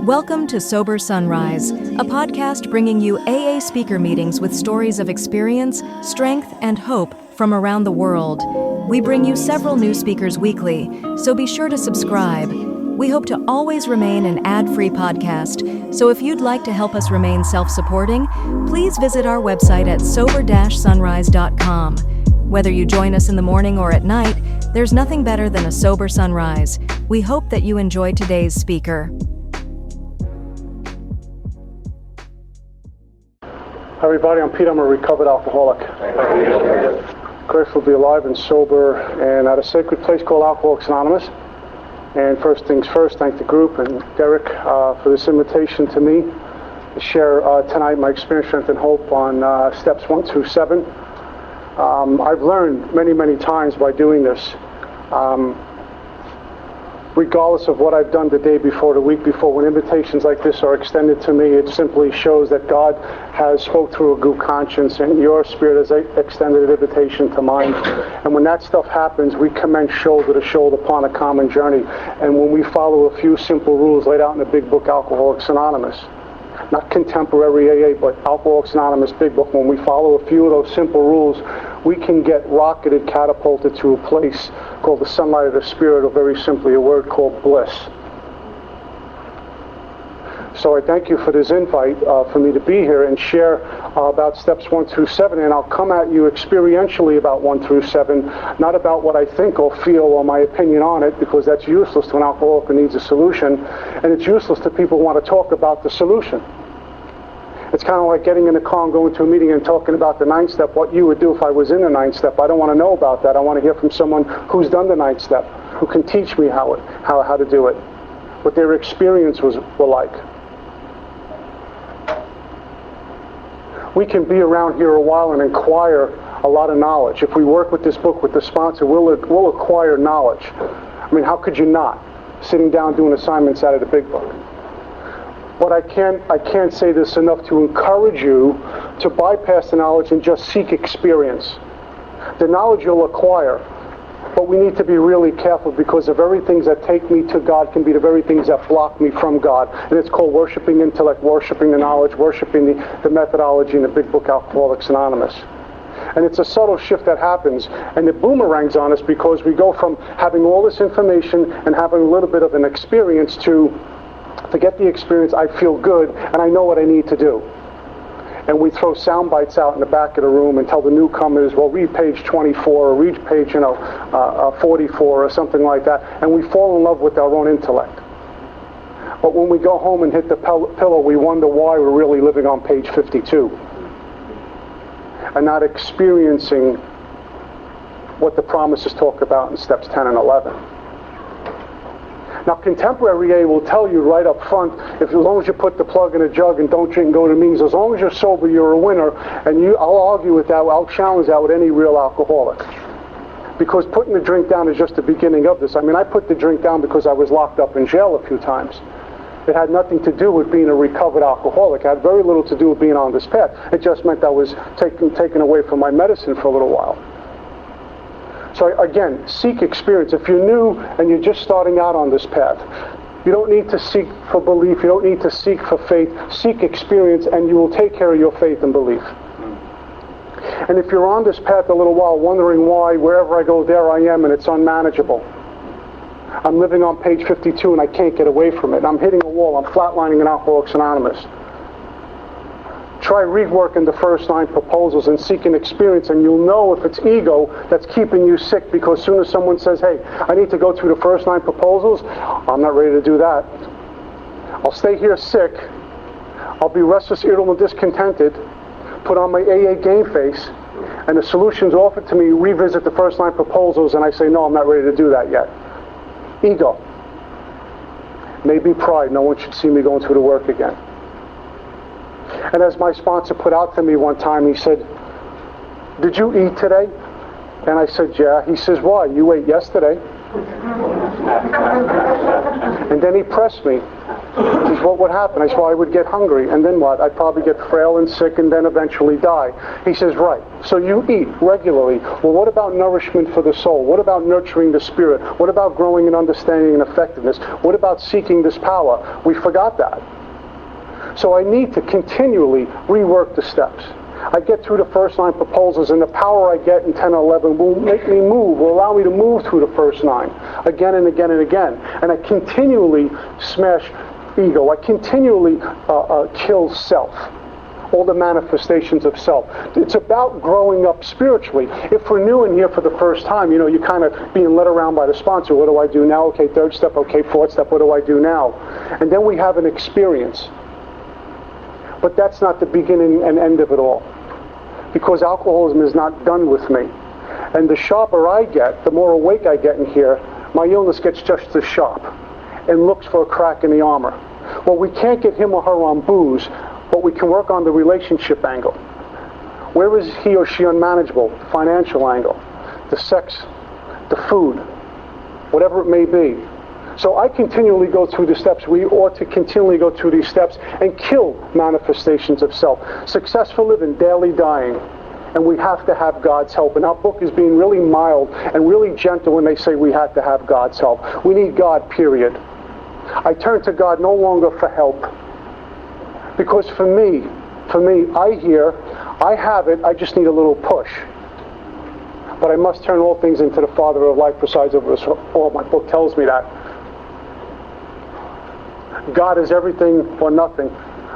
Welcome to Sober Sunrise, a podcast bringing you AA speaker meetings with stories of experience, strength, and hope from around the world. We bring you several new speakers weekly, so be sure to subscribe. We hope to always remain an ad-free podcast, so if you'd like to help us remain self-supporting, please visit our website at sober-sunrise.com. Whether you join us in the morning or at night, there's nothing better than a sober sunrise. We hope that you enjoy today's speaker. Hi everybody, I'm Pete. I'm a recovered alcoholic. Grateful to be alive and sober and at a sacred place called Alcoholics Anonymous. And first things first, thank the group and Derek for this invitation to me to share tonight my experience, strength, and hope on steps 1 through 7. I've learned many times by doing this, regardless of what I've done the day before, the week before, when invitations like this are extended to me, it simply shows that God has spoke through a good conscience and your spirit has extended an invitation to mine. And when that stuff happens, we commence shoulder to shoulder upon a common journey. And when we follow a few simple rules laid out in the big book Alcoholics Anonymous, not contemporary AA, but Alcoholics Anonymous big book, when we follow a few of those simple rules, we can get rocketed, catapulted to a place called the sunlight of the spirit, or very simply a word called bliss. So I thank you for this invite for me to be here and share about steps 1 through 7, and I'll come at you experientially about 1 through 7, not about what I think or feel or my opinion on it, because that's useless to an alcoholic who needs a solution, and it's useless to people who want to talk about the solution. It's kind of like getting in the car and going to a meeting and talking about the 9th step, what you would do if I was in the 9th step. I don't want to know about that. I want to hear from someone who's done the 9th step, who can teach me how to do it, what their experience were like. We can be around here a while and acquire a lot of knowledge. If we work with this book with the sponsor, we'll acquire knowledge. I mean, how could you not? Sitting down doing assignments out of the big book. But I can't say this enough to encourage you to bypass the knowledge and just seek experience. The knowledge you'll acquire, but we need to be really careful, because the very things that take me to God can be the very things that block me from God. And it's called worshiping intellect, worshiping the knowledge, worshiping the methodology in the big book Alcoholics Anonymous. And it's a subtle shift that happens, and it boomerangs on us, because we go from having all this information and having a little bit of an experience to get the experience, I feel good, and I know what I need to do. And we throw soundbites out in the back of the room and tell the newcomers, well, read page 24 or read page 44 or something like that, and we fall in love with our own intellect. But when we go home and hit the pillow, we wonder why we're really living on page 52 and not experiencing what the promises talk about in steps 10 and 11. Now, contemporary AA will tell you right up front, as long as you put the plug in a jug and don't drink and go to meetings, as long as you're sober, you're a winner. And I'll argue with that, I'll challenge that with any real alcoholic. Because putting the drink down is just the beginning of this. I mean, I put the drink down because I was locked up in jail a few times. It had nothing to do with being a recovered alcoholic. It had very little to do with being on this path. It just meant I was taken away from my medicine for a little while. So again, seek experience. If you're new and you're just starting out on this path, you don't need to seek for belief, you don't need to seek for faith. Seek experience, and you will take care of your faith and belief. And if you're on this path a little while, wondering why, wherever I go, there I am, and it's unmanageable. I'm living on page 52 and I can't get away from it. I'm hitting a wall, I'm flatlining in Alcoholics Anonymous. Try reworking the first 9 proposals and seek an experience, and you'll know if it's ego that's keeping you sick, because as soon as someone says, hey, I need to go through the first 9 proposals, I'm not ready to do that. I'll stay here sick, I'll be restless, irritable, and discontented, put on my AA game face, and the solution's offered to me, revisit the first 9 proposals, and I say, no, I'm not ready to do that yet. Ego. Maybe pride, no one should see me going through the work again. And as my sponsor put out to me one time, he said, did you eat today? And I said, yeah. He says, why? You ate yesterday. And then he pressed me. He says, what would happen? I said, well, I would get hungry, and then what? I'd probably get frail and sick and then eventually die. He says, right, so you eat regularly. Well, what about nourishment for the soul? What about nurturing the spirit? What about growing in understanding and effectiveness? What about seeking this power? We forgot that. So I need to continually rework the steps. I get through the first 9 proposals, and the power I get in 10 or 11 will make me move, will allow me to move through the first 9 again and again and again. And I continually smash ego. I continually kill self, all the manifestations of self. It's about growing up spiritually. If we're new in here for the first time, you're kind of being led around by the sponsor. What do I do now? Okay, 3rd step. Okay, 4th step. What do I do now? And then we have an experience. But that's not the beginning and end of it all. Because alcoholism is not done with me. And the sharper I get, the more awake I get in here, my illness gets just as sharp and looks for a crack in the armor. Well, we can't get him or her on booze, but we can work on the relationship angle. Where is he or she unmanageable? The financial angle, the sex, the food, whatever it may be. So I continually go through the steps. We ought to continually go through these steps and kill manifestations of self. Successful living, daily dying. And we have to have God's help. And our book is being really mild and really gentle when they say we have to have God's help. We need God, period. I turn to God no longer for help. Because for me, I have it, I just need a little push. But I must turn all things into the Father of life presides over us all. My book tells me that. God is everything or nothing.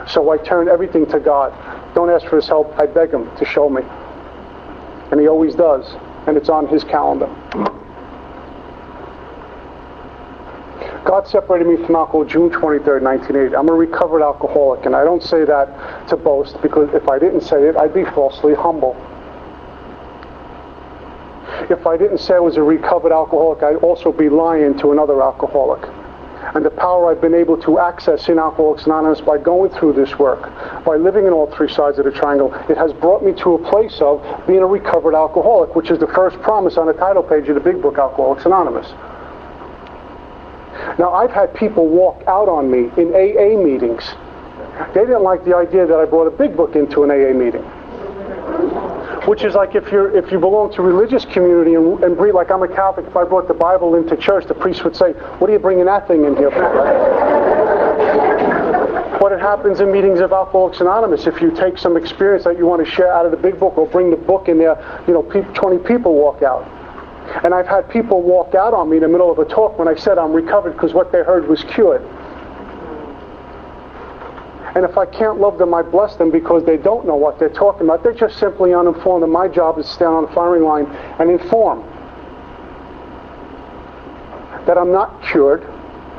So I turn everything to God. Don't ask for his help. I beg him to show me. And he always does. And it's on his calendar. God separated me from alcohol June 23rd, 1980. I'm a recovered alcoholic. And I don't say that to boast, because if I didn't say it, I'd be falsely humble. If I didn't say I was a recovered alcoholic, I'd also be lying to another alcoholic. And the power I've been able to access in Alcoholics Anonymous by going through this work, by living in all 3 sides of the triangle, it has brought me to a place of being a recovered alcoholic, which is the first promise on the title page of the big book, Alcoholics Anonymous. Now, I've had people walk out on me in AA meetings. They didn't like the idea that I brought a big book into an AA meeting. Which is like if you belong to a religious community and breathe, like I'm a Catholic, if I brought the Bible into church, the priest would say, what are you bringing that thing in here for? But it happens in meetings of Alcoholics Anonymous. If you take some experience that you want to share out of the big book or bring the book in there, 20 people walk out. And I've had people walk out on me in the middle of a talk when I said I'm recovered because what they heard was cured. And if I can't love them, I bless them because they don't know what they're talking about. They're just simply uninformed, and my job is to stand on the firing line and inform that I'm not cured,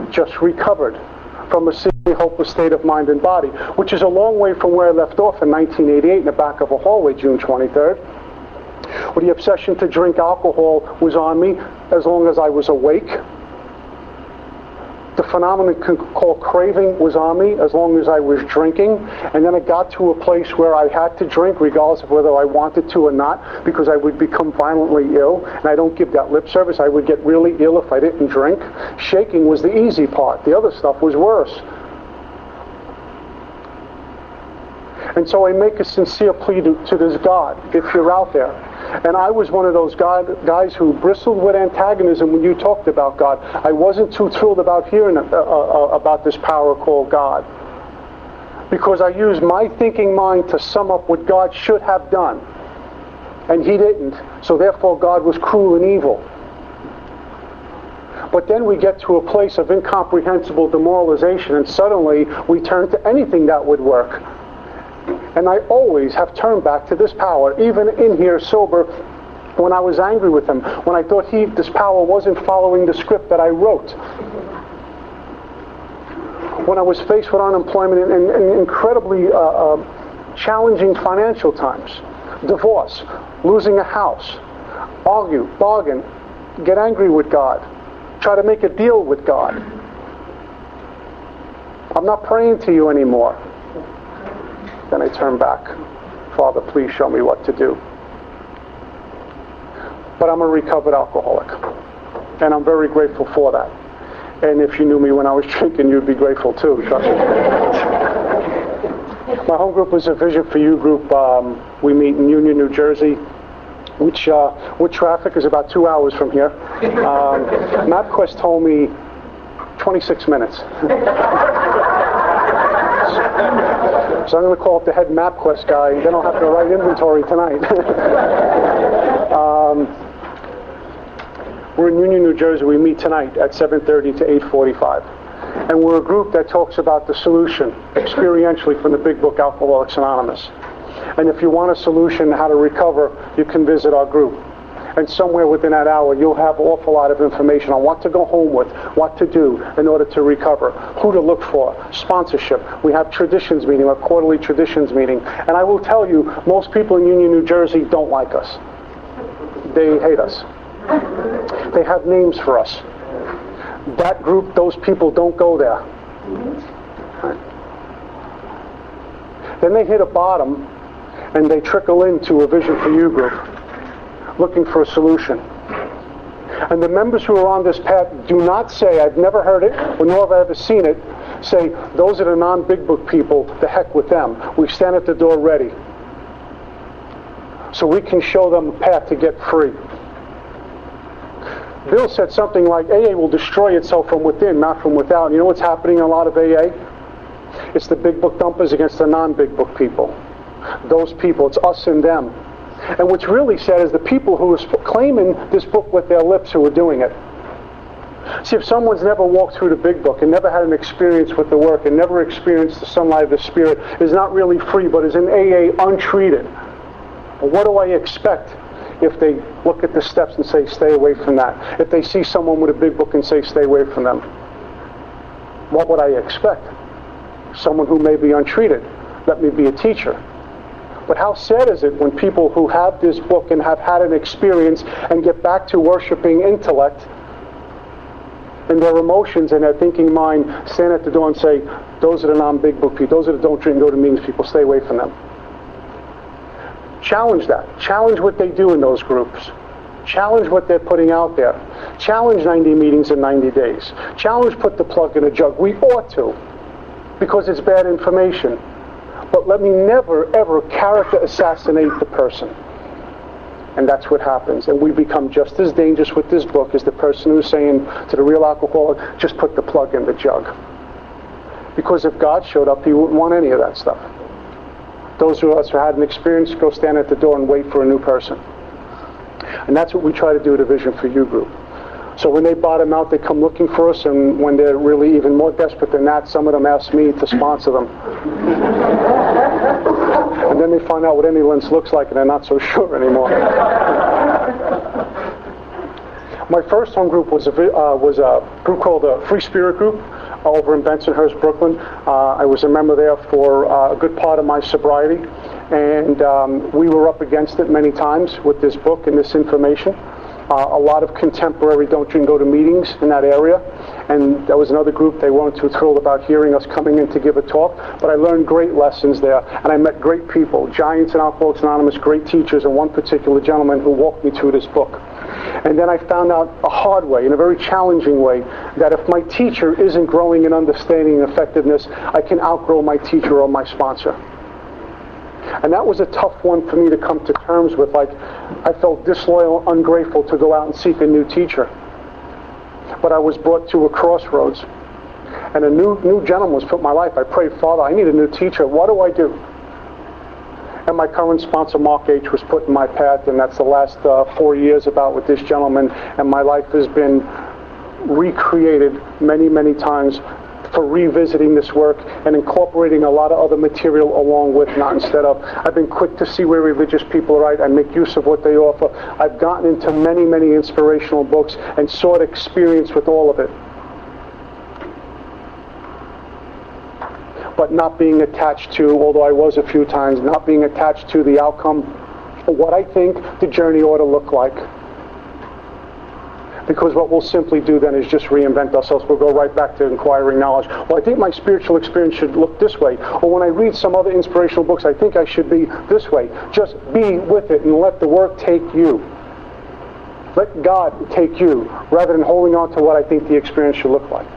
just recovered from a seemingly hopeless state of mind and body, which is a long way from where I left off in 1988 in the back of a hallway, June 23rd, where the obsession to drink alcohol was on me as long as I was awake. The phenomenon called craving was on me as long as I was drinking. And then it got to a place where I had to drink regardless of whether I wanted to or not, because I would become violently ill. And I don't give that lip service. I would get really ill if I didn't drink. Shaking was the easy part. The other stuff was worse. And so I make a sincere plea to this God, if you're out there. And I was one of those guys who bristled with antagonism when you talked about God. I wasn't too thrilled about hearing about this power called God, because I used my thinking mind to sum up what God should have done. And he didn't. So therefore God was cruel and evil. But then we get to a place of incomprehensible demoralization, and suddenly we turn to anything that would work. And I always have turned back to this power, even in here sober, when I was angry with him, when I thought this power wasn't following the script that I wrote. When I was faced with unemployment and incredibly challenging financial times, divorce, losing a house, argue, bargain, get angry with God, try to make a deal with God. I'm not praying to you anymore. Then I turn back. Father, please show me what to do. But I'm a recovered alcoholic. And I'm very grateful for that. And if you knew me when I was drinking, you'd be grateful too, trust me. My home group was a Vision for You group. We meet in Union, New Jersey, which with traffic is about 2 hours from here. MapQuest told me 26 minutes. So I'm going to call up the head MapQuest guy, then I'll have to write inventory tonight. We're in Union, New Jersey. We meet tonight at 7:30 to 8:45. And we're a group that talks about the solution, experientially, from the big book, Alcoholics Anonymous. And if you want a solution how to recover, you can visit our group. And somewhere within that hour, you'll have an awful lot of information on what to go home with, what to do in order to recover, who to look for, sponsorship. We have traditions meeting, a quarterly traditions meeting. And I will tell you, most people in Union, New Jersey don't like us. They hate us. They have names for us. That group, those people don't go there. Right. Then they hit a bottom and they trickle into a Vision for You group looking for a solution. And the members who are on this path do not say, I've never heard it, or nor have I ever seen it, say, those are the non-big book people, the heck with them. We stand at the door ready. So we can show them a path to get free. Bill said something like, AA will destroy itself from within, not from without. You know what's happening in a lot of AA? It's the big book dumpers against the non-big book people. Those people, it's us and them. And what's really sad is the people who are claiming this book with their lips who are doing it. See, if someone's never walked through the big book and never had an experience with the work and never experienced the sunlight of the Spirit, is not really free, but is in AA untreated. Well, what do I expect if they look at the steps and say, stay away from that? If they see someone with a big book and say, stay away from them? What would I expect? Someone who may be untreated. Let me be a teacher. But how sad is it when people who have this book and have had an experience and get back to worshiping intellect and their emotions and their thinking mind, stand at the door and say, those are the non-big book people, those are the don't drink and go to meetings people, stay away from them. Challenge that. Challenge what they do in those groups. Challenge what they're putting out there. Challenge 90 meetings in 90 days. Challenge put the plug in a jug. We ought to, because it's bad information. But let me never, ever character assassinate the person. And that's what happens. And we become just as dangerous with this book as the person who's saying to the real alcoholic, just put the plug in the jug. Because if God showed up, he wouldn't want any of that stuff. Those of us who had an experience, go stand at the door and wait for a new person. And that's what we try to do at a Vision for You group. So when they bottom out, they come looking for us, and when they're really even more desperate than that, some of them ask me to sponsor them. And then they find out what ambulance looks like, and they're not so sure anymore. My first home group was a group called the Free Spirit Group over in Bensonhurst, Brooklyn. I was a member there for a good part of my sobriety, and we were up against it many times with this book and this information. A lot of contemporary don't drink, go to meetings in that area. And there was another group, they weren't too thrilled about hearing us coming in to give a talk, but I learned great lessons there, and I met great people, giants in Alcoholics Anonymous, great teachers, and one particular gentleman who walked me through this book. And then I found out a hard way, in a very challenging way, that if my teacher isn't growing in understanding and effectiveness, I can outgrow my teacher or my sponsor. And that was a tough one for me to come to terms with. Like, I felt disloyal, ungrateful to go out and seek a new teacher. But I was brought to a crossroads. And a new gentleman was put in my life. I prayed, Father, I need a new teacher. What do I do? And my current sponsor, Mark H., was put in my path, and that's the last 4 years about with this gentleman. And my life has been recreated many, many times for revisiting this work and incorporating a lot of other material along with, not instead of. I've been quick to see where religious people are at. I make use of what they offer. I've gotten into many, many inspirational books and sought experience with all of it. But not being attached to, although I was a few times, not being attached to the outcome, what I think the journey ought to look like. Because what we'll simply do then is just reinvent ourselves. We'll go right back to inquiring knowledge. Well, I think my spiritual experience should look this way. Or when I read some other inspirational books, I think I should be this way. Just be with it and let the work take you. Let God take you, rather than holding on to what I think the experience should look like.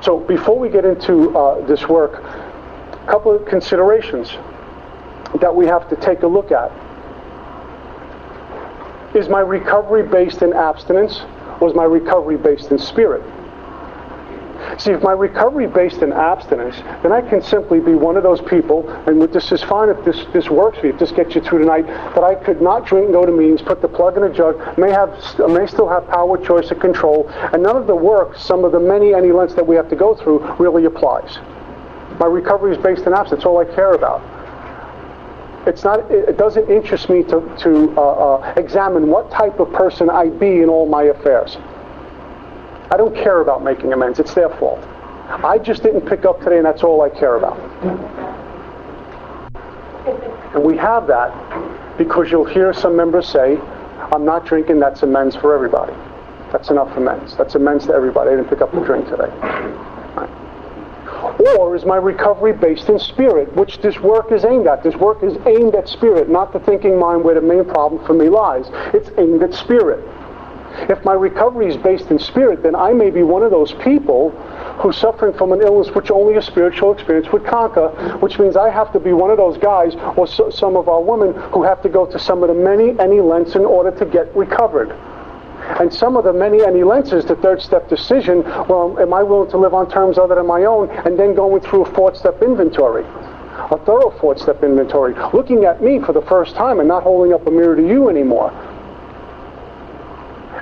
So before we get into this work, a couple of considerations that we have to take a look at. Is my recovery based in abstinence, or is my recovery based in spirit? See, if my recovery based in abstinence, then I can simply be one of those people, and this is fine if this works for you, if this gets you through tonight, that I could not drink, go to meetings, put the plug in a jug, may still have power, choice, and control, and none of the work, some of the many lengths that we have to go through, really applies. My recovery is based in abstinence. That's all I care about. It doesn't interest me to examine what type of person I be in all my affairs. I don't care about making amends. It's their fault. I just didn't pick up today, and that's all I care about. And we have that because you'll hear some members say, I'm not drinking, that's amends for everybody. That's enough amends. That's amends to everybody. I didn't pick up the drink today. Right. Or is my recovery based in spirit, which this work is aimed at? This work is aimed at spirit, not the thinking mind where the main problem for me lies. It's aimed at spirit. If my recovery is based in spirit, then I may be one of those people who's suffering from an illness which only a spiritual experience would conquer, which means I have to be one of those guys, or some of our women, who have to go to some of the many lengths in order to get recovered. And some of the many lengths is the third step decision. Well, am I willing to live on terms other than my own? And then going through a fourth step inventory. A thorough fourth step inventory. Looking at me for the first time and not holding up a mirror to you anymore.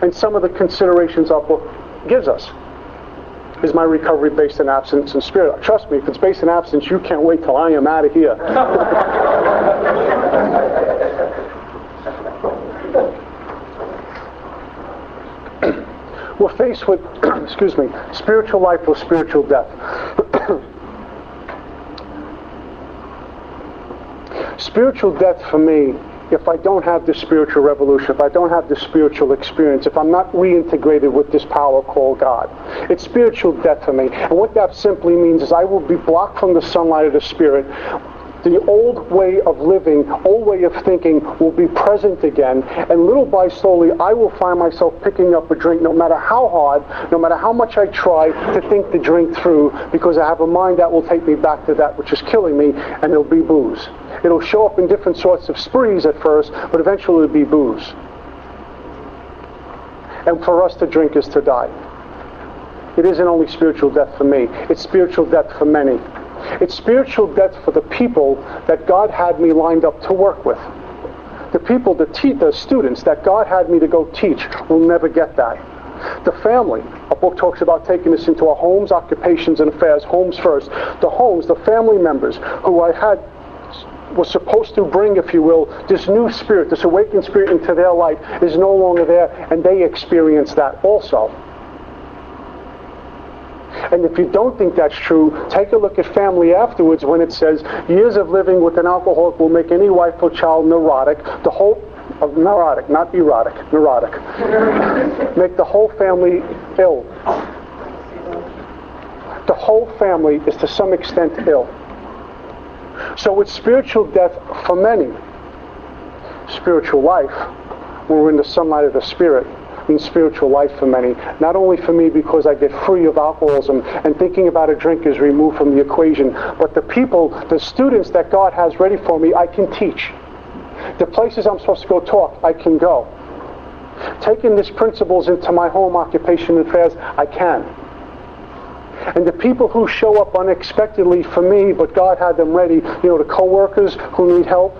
And some of the considerations our book gives us. Is my recovery based in abstinence and spirit? Trust me, if it's based in abstinence, you can't wait till I am out of here. We're faced with, spiritual life or spiritual death. Spiritual death for me, if I don't have this spiritual revolution, if I don't have this spiritual experience, if I'm not reintegrated with this power called God, it's spiritual death for me. And what that simply means is I will be blocked from the sunlight of the Spirit. The old way of living, old way of thinking will be present again, and little by slowly I will find myself picking up a drink no matter how hard, no matter how much I try to think the drink through, because I have a mind that will take me back to that which is killing me, and it'll be booze. It'll show up in different sorts of sprees at first, but eventually it'll be booze. And for us to drink is to die. It isn't only spiritual death for me, it's spiritual death for many. It's spiritual death for the people that God had me lined up to work with. The people, the students that God had me to go teach will never get that. The family, our book talks about taking this into our homes, occupations, and affairs. Homes first. The homes, the family members who I was supposed to bring, if you will, this new spirit, this awakened spirit into their life is no longer there, and they experience that also. And if you don't think that's true, take a look at family afterwards when it says, years of living with an alcoholic will make any wife or child neurotic. The whole, neurotic, not erotic, neurotic. Make the whole family ill. The whole family is to some extent ill. So it's spiritual death for many. Spiritual life, when we're in the sunlight of the Spirit, means spiritual life for many. Not only for me because I get free of alcoholism and thinking about a drink is removed from the equation, but the people, the students that God has ready for me, I can teach. The places I'm supposed to go talk, I can go. Taking these principles into my home, occupation, and affairs, I can. And the people who show up unexpectedly for me, but God had them ready, the co-workers who need help,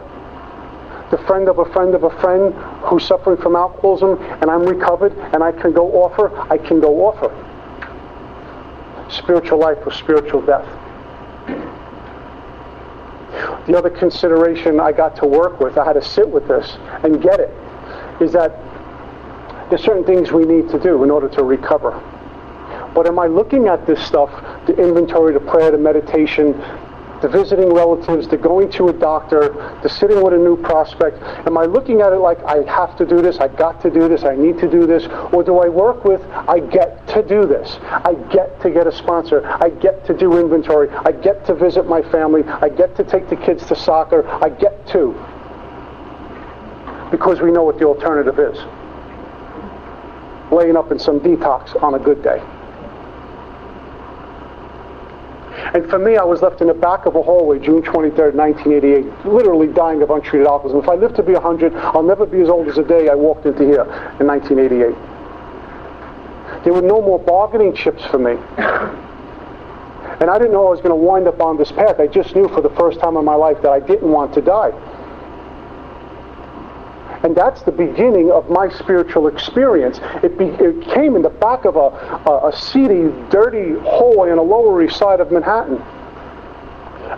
the friend of a friend of a friend who's suffering from alcoholism, and I'm recovered, and I can go offer, I can go offer. Spiritual life or spiritual death. The other consideration I got to work with, I had to sit with this and get it, is that there's certain things we need to do in order to recover. But am I looking at this stuff, the inventory, the prayer, the meditation, the visiting relatives, the going to a doctor, the sitting with a new prospect, am I looking at it like I have to do this, I got to do this, I need to do this, or do I work with, I get to do this, I get to get a sponsor, I get to do inventory, I get to visit my family, I get to take the kids to soccer, I get to. Because we know what the alternative is. laying up in some detox on a good day. And for me, I was left in the back of a hallway, June 23rd, 1988, literally dying of untreated alcoholism. If I live to be 100, I'll never be as old as the day I walked into here in 1988. There were no more bargaining chips for me. And I didn't know I was going to wind up on this path. I just knew for the first time in my life that I didn't want to die. And that's the beginning of my spiritual experience. It came in the back of a seedy, dirty hallway on the Lower East Side of Manhattan.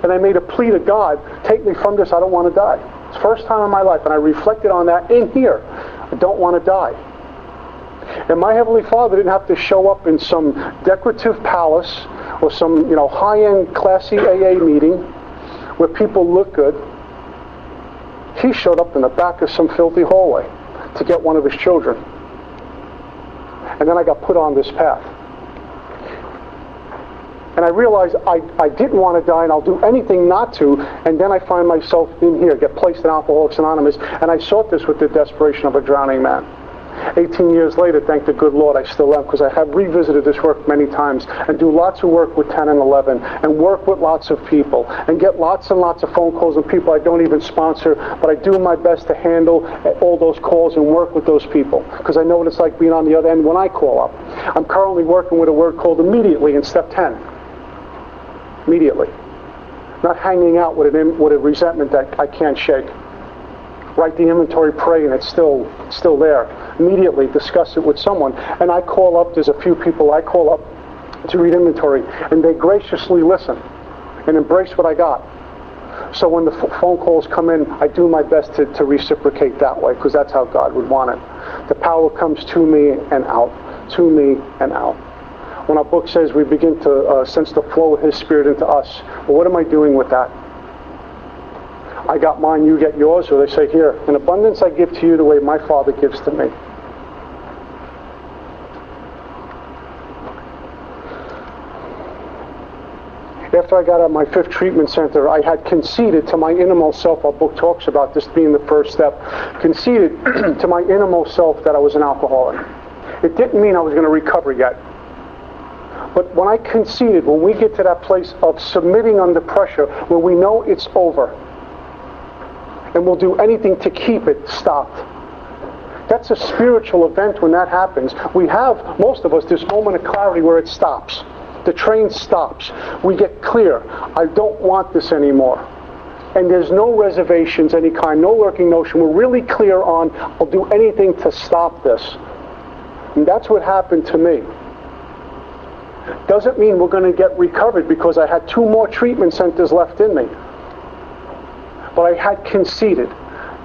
And I made a plea to God, take me from this, I don't want to die. It's the first time in my life, and I reflected on that in here. I don't want to die. And my Heavenly Father didn't have to show up in some decorative palace or some, high-end, classy AA meeting where people look good. He showed up in the back of some filthy hallway to get one of his children. And then I got put on this path. And I realized I didn't want to die, and I'll do anything not to. And then I find myself in here, get placed in Alcoholics Anonymous. And I sought this with the desperation of a drowning man. 18 years later, thank the good Lord, I still am, because I have revisited this work many times and do lots of work with 10 and 11 and work with lots of people and get lots and lots of phone calls and people I don't even sponsor, but I do my best to handle all those calls and work with those people because I know what it's like being on the other end when I call up. I'm currently working with a word called immediately in step 10. Immediately. Not hanging out with a resentment that I can't shake. Write the inventory, pray, and it's still there. Immediately discuss it with someone. And I call up, there's a few people I call up to read inventory, and they graciously listen and embrace what I got. So when the phone calls come in, I do my best to reciprocate that way, because that's how God would want it. The power comes to me and out, to me and out. When our book says we begin to sense the flow of His Spirit into us, well, what am I doing with that? I got mine, you get yours, or they say, here, in abundance I give to you the way my Father gives to me. After I got out of my 5th treatment center, I had conceded to my innermost self, our book talks about this being the first step, conceded to my innermost self that I was an alcoholic. It didn't mean I was going to recover yet. But when I conceded, when we get to that place of submitting under pressure, where we know it's over, and we'll do anything to keep it stopped. That's a spiritual event when that happens. We have, most of us, this moment of clarity where it stops. The train stops. We get clear. I don't want this anymore. And there's no reservations, any kind, no lurking notion. We're really clear on, I'll do anything to stop this. And that's what happened to me. Doesn't mean we're going to get recovered because I had 2 more treatment centers left in me. But I had conceded.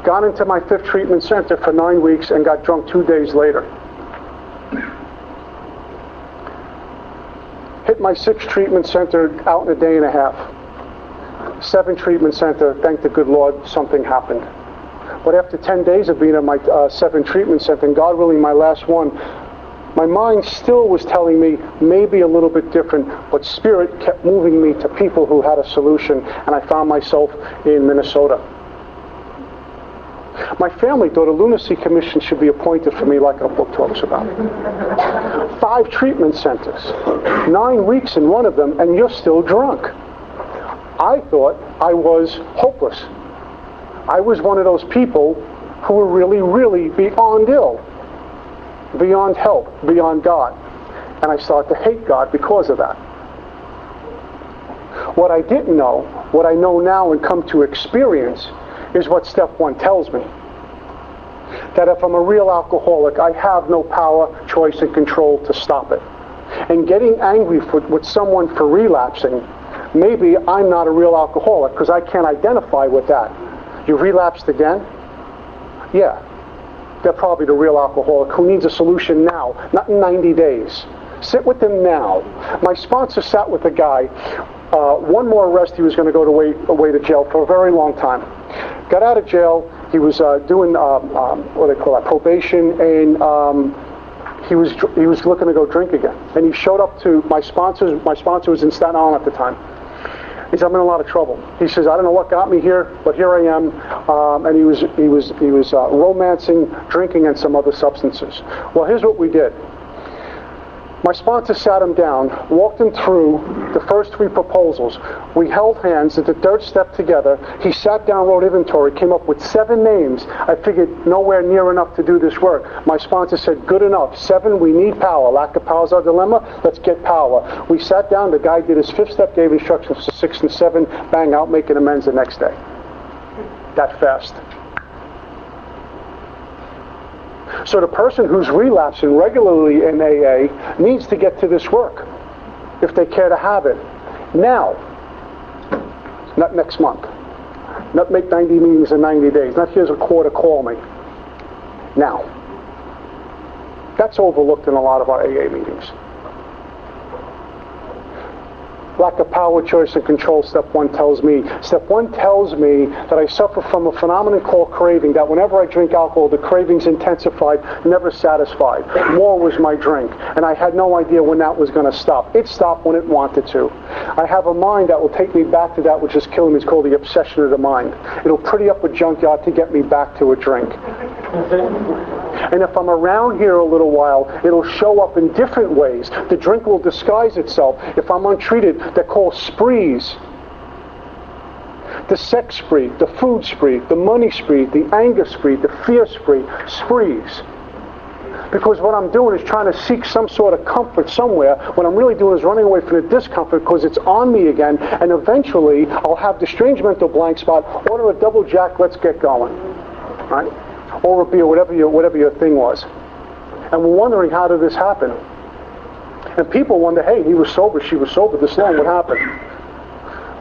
Got into my 5th treatment center for 9 weeks and got drunk 2 days later. Hit my 6th treatment center out in a day and a half. 7th treatment center, thank the good Lord, something happened. But after 10 days of being at my 7th treatment center, and God willing my last one, my mind still was telling me maybe a little bit different, but Spirit kept moving me to people who had a solution, and I found myself in Minnesota. My family thought a lunacy commission should be appointed for me like our book talks about. 5 treatment centers, 9 weeks in one of them, and you're still drunk. I thought I was hopeless. I was one of those people who were really, really beyond ill. Beyond help, beyond God. And I started to hate God because of that. What I didn't know, what I know now and come to experience, is what step 1 tells me. That if I'm a real alcoholic, I have no power, choice, and control to stop it. And getting angry with someone for relapsing, maybe I'm not a real alcoholic because I can't identify with that. You relapsed again? Yeah. They're probably the real alcoholic who needs a solution now, not in 90 days. Sit with them now. My sponsor sat with a guy. One more arrest, he was going to go away to jail for a very long time. Got out of jail. He was doing what they call that, probation, and he was looking to go drink again. And he showed up to my sponsor. My sponsor was in Staten Island at the time. He said, I'm in a lot of trouble. He says, I don't know what got me here, but here I am. And he was romancing, drinking, and some other substances. Well, here's what we did. My sponsor sat him down, walked him through the first 3 proposals. We held hands at the 3rd step together. He sat down, wrote inventory, came up with 7 names. I figured nowhere near enough to do this work. My sponsor said, good enough. 7, we need power. Lack of power is our dilemma. Let's get power. We sat down. The guy did his 5th step, gave instructions for 6 and 7. Bang, out, making amends the next day. That fast. So the person who's relapsing regularly in AA needs to get to this work if they care to have it. Now, not next month. Not make 90 meetings in 90 days. Not here's a quarter, call me. Now. That's overlooked in a lot of our AA meetings. Lack of power, choice, and control, step 1 tells me. Step 1 tells me that I suffer from a phenomenon called craving, that whenever I drink alcohol, the craving's intensified, never satisfied. More was my drink, and I had no idea when that was going to stop. It stopped when it wanted to. I have a mind that will take me back to that which is killing me. It's called the obsession of the mind. It'll pretty up a junkyard to get me back to a drink. And if I'm around here a little while, it'll show up in different ways. The drink will disguise itself. If I'm untreated, they're called sprees. The sex spree, the food spree, the money spree, the anger spree, the fear spree, sprees. Because what I'm doing is trying to seek some sort of comfort somewhere. What I'm really doing is running away from the discomfort because it's on me again. And eventually, I'll have the strange mental blank spot, order a double jack, let's get going. Right? Or a beer, whatever your thing was. And we're wondering, how did this happen? And people wonder, hey, he was sober, she was sober this long, what happened?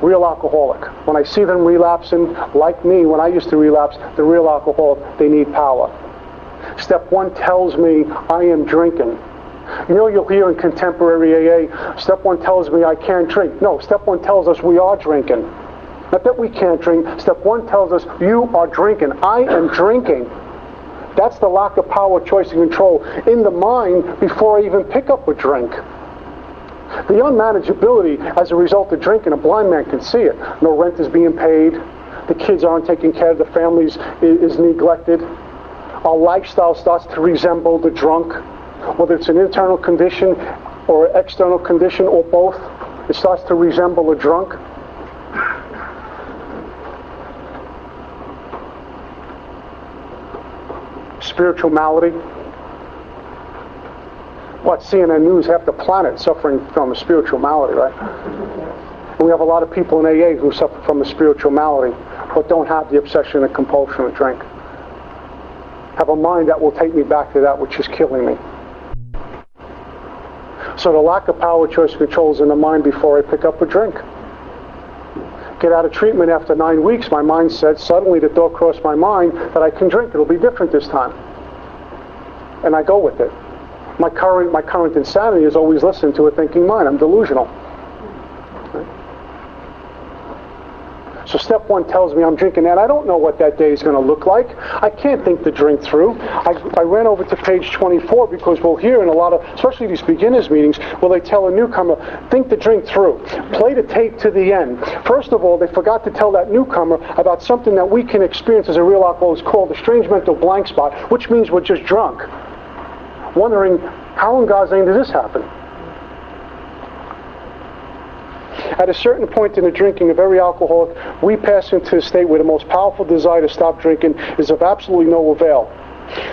Real alcoholic. When I see them relapsing, like me, when I used to relapse, the real alcoholic, they need power. Step 1 tells me I am drinking. You know, you'll hear in contemporary AA, step 1 tells me I can't drink. No, step 1 tells us we are drinking. Not that we can't drink. Step 1 tells us you are drinking. I am drinking. That's the lack of power, choice, and control in the mind before I even pick up a drink. The unmanageability as a result of drinking, a blind man can see it. No rent is being paid. The kids aren't taken care of. The family is neglected. Our lifestyle starts to resemble the drunk. Whether it's an internal condition or an external condition or both, it starts to resemble a drunk. Spiritual malady. What, CNN News, half the planet suffering from a spiritual malady, right? And we have a lot of people in AA who suffer from a spiritual malady, but don't have the obsession and compulsion to drink. Have a mind that will take me back to that which is killing me. So the lack of power, choice, and control is in the mind before I pick up a drink. Get out of treatment after 9 weeks, my mind said, suddenly the thought crossed my mind that I can drink. It'll be different this time. And I go with it. My current insanity is always listening to a thinking mind. I'm delusional. Right? So step 1 tells me I'm drinking, and I don't know what that day is going to look like. I can't think the drink through. I ran over to page 24 because we'll hear in a lot of, especially these beginners meetings, where they tell a newcomer, think the drink through. Play the tape to the end. First of all, they forgot to tell that newcomer about something that we can experience as a real alcoholic called the strange mental blank spot, which means we're just drunk. Wondering, how in God's name did this happen? At a certain point in the drinking of every alcoholic, we pass into a state where the most powerful desire to stop drinking is of absolutely no avail.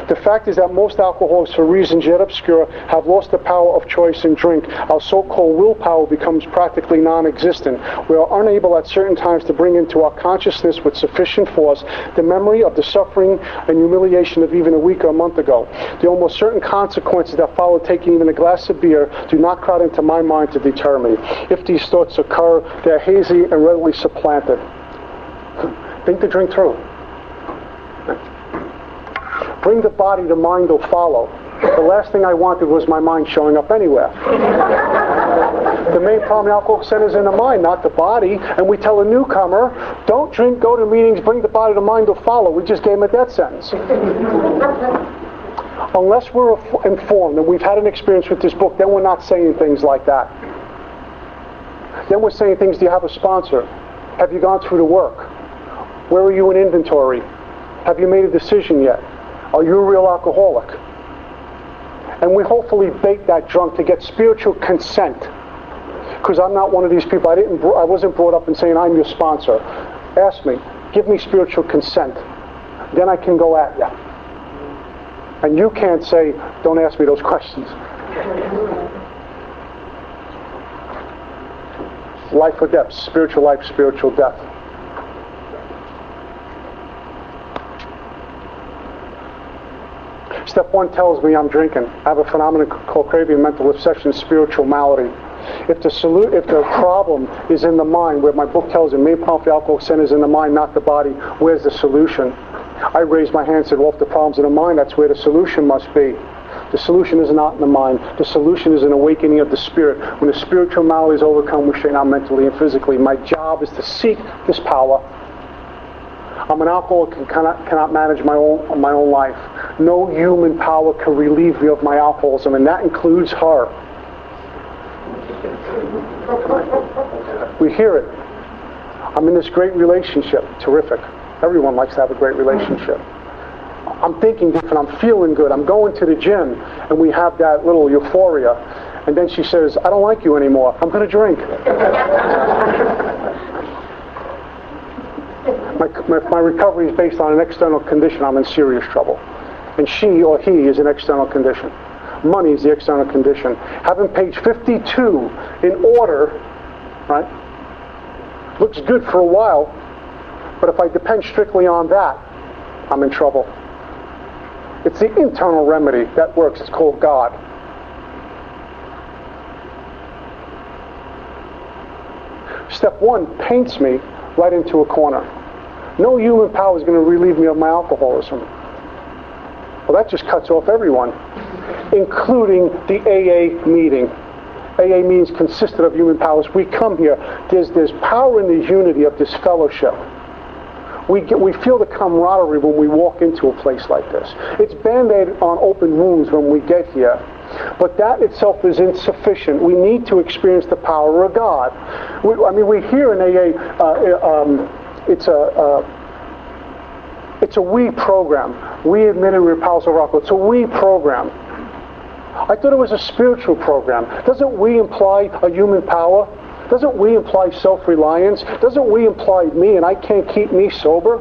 The fact is that most alcoholics, for reasons yet obscure, have lost the power of choice in drink. Our so-called willpower becomes practically non-existent. We are unable at certain times to bring into our consciousness with sufficient force the memory of the suffering and humiliation of even a week or a month ago. The almost certain consequences that follow taking even a glass of beer do not crowd into my mind to deter me. If these thoughts occur, they are hazy and readily supplanted. Think the drink through. Bring the body, the mind will follow. The last thing I wanted was my mind showing up anywhere. The main problem in alcohol centers in the mind, not the body. And we tell a newcomer, don't drink, go to meetings, bring the body, the mind will follow. We just gave him a death sentence. Unless we're informed and we've had an experience with this book, then we're not saying things like that. Then we're saying things, do you have a sponsor? Have you gone through the work? Where are you in inventory? Have you made a decision yet? Are you a real alcoholic? And we hopefully bait that drunk to get spiritual consent. Because I'm not one of these people. I wasn't brought up in saying I'm your sponsor. Ask me. Give me spiritual consent. Then I can go at you. And you can't say, don't ask me those questions. Life or death. Spiritual life, spiritual death. Step 1 tells me I'm drinking. I have a phenomenon called craving, mental obsession, spiritual malady. If the problem is in the mind, where my book tells you main problem for alcohol center is in the mind, not the body, where's the solution? I raised my hand and said, well, if the problem's in the mind, that's where the solution must be. The solution is not in the mind. The solution is an awakening of the spirit. When the spiritual malady is overcome, we straighten out mentally and physically. My job is to seek this power. I'm an alcoholic and cannot manage my own life. No human power can relieve me of my alcoholism, and that includes her. We hear it. I'm in this great relationship. Terrific. Everyone likes to have a great relationship. I'm thinking different. I'm feeling good. I'm going to the gym, and we have that little euphoria. And then she says, I don't like you anymore. I'm going to drink. My recovery is based on an external condition. I'm in serious trouble. And she or he is an external condition. Money is the external condition. Having page 52 in order, right, looks good for a while, but if I depend strictly on that, I'm in trouble. It's the internal remedy that works. It's called God. Step 1 paints me right into a corner. No human power is going to relieve me of my alcoholism. Well, that just cuts off everyone, including the AA meeting. AA means consistent of human powers. We come here. There's power in the unity of this fellowship. We feel the camaraderie when we walk into a place like this. It's band-aid on open wounds when we get here. But that itself is insufficient. We need to experience the power of God. We hear in AA, it's a we program. We admitted we were powerless over alcohol. It's a we program. I thought it was a spiritual program. Doesn't we imply a human power? Doesn't we imply self-reliance? Doesn't we imply me and I can't keep me sober?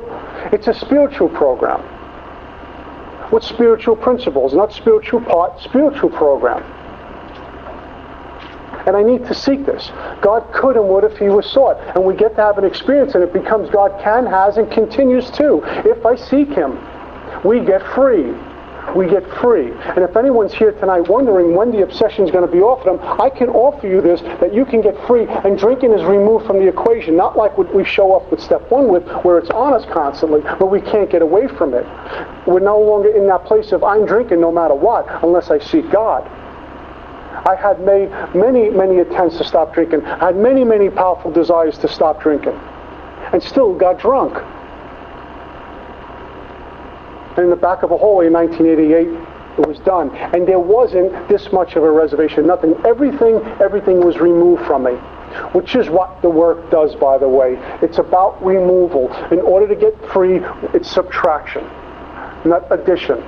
It's a spiritual program. With spiritual principles, not spiritual part, spiritual program. And I need to seek this. God could and would if he was sought. And we get to have an experience, and it becomes God can, has, and continues to. If I seek him, we get free. We get free. And if anyone's here tonight wondering when the obsession is going to be off them, I can offer you this, that you can get free, and drinking is removed from the equation. Not like what we show up with step 1 with, where it's on us constantly, but we can't get away from it. We're no longer in that place of I'm drinking no matter what, unless I seek God. I had made many attempts to stop drinking. I had many powerful desires to stop drinking. And still got drunk. And in the back of a hallway in 1988, it was done. And there wasn't this much of a reservation. Nothing. Everything was removed from me. Which is what the work does, by the way. It's about removal. In order to get free, it's subtraction, not addition.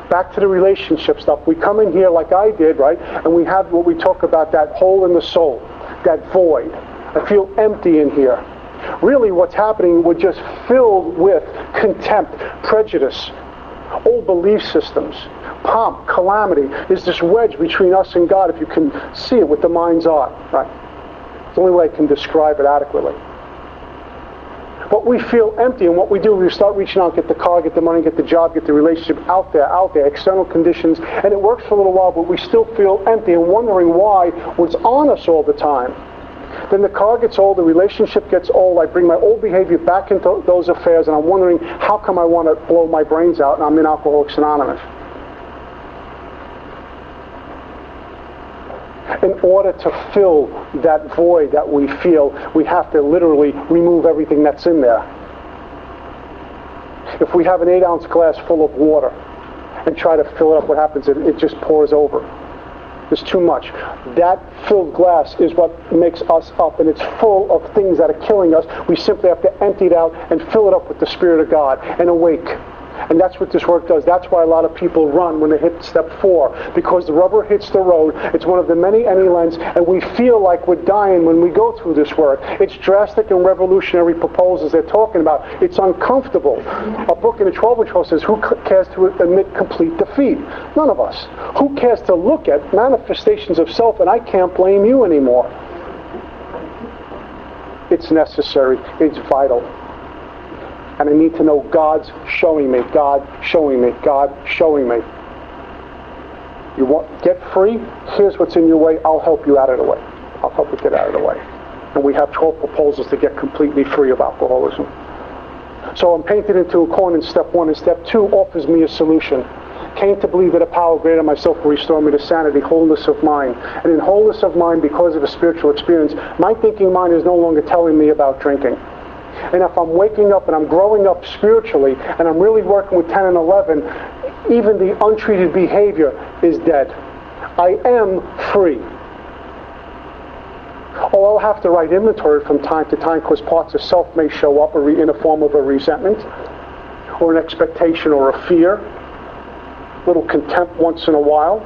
Back to the relationship stuff. We come in here like I did, right? And we have what we talk about, that hole in the soul, that void. I feel empty in here. Really what's happening, we're just filled with contempt, prejudice, old belief systems, pomp, calamity. There's this wedge between us and God, if you can see it with the mind's eye, right? It's the only way I can describe it adequately. But we feel empty, and what we do, we start reaching out, get the car, get the money, get the job, get the relationship out there, external conditions, and it works for a little while, but we still feel empty and wondering why what's on us all the time. Then the car gets old, the relationship gets old, I bring my old behavior back into those affairs, and I'm wondering how come I want to blow my brains out, and I'm in Alcoholics Anonymous. In order to fill that void that we feel, we have to literally remove everything that's in there. If we have an 8-ounce glass full of water and try to fill it up, what happens? It just pours over. There's too much. That filled glass is what makes us up, and it's full of things that are killing us. We simply have to empty it out and fill it up with the Spirit of God and awake. And that's what this work does. That's why a lot of people run when they hit step 4, because the rubber hits the road. It's one of the many lens, and we feel like we're dying when we go through this work. It's drastic and revolutionary proposals they're talking about. It's uncomfortable. A book in the 12 12 says, who cares to admit complete defeat? None of us. Who cares to look at manifestations of self, and I can't blame you anymore. It's necessary. It's vital. And I need to know God's showing me, God showing me, God showing me. You want get free? Here's what's in your way. I'll help you out of the way. I'll help you get out of the way. And we have 12 proposals to get completely free of alcoholism. So I'm painted into a corner in step 1, and step 2 offers me a solution. Came to believe that a power greater than myself will restore me to sanity, wholeness of mind. And in wholeness of mind, because of a spiritual experience, my thinking mind is no longer telling me about drinking. And if I'm waking up and I'm growing up spiritually and I'm really working with 10 and 11, even the untreated behavior is dead. I am free. Oh, I'll have to write inventory from time to time because parts of self may show up in a form of a resentment or an expectation or a fear, a little contempt once in a while.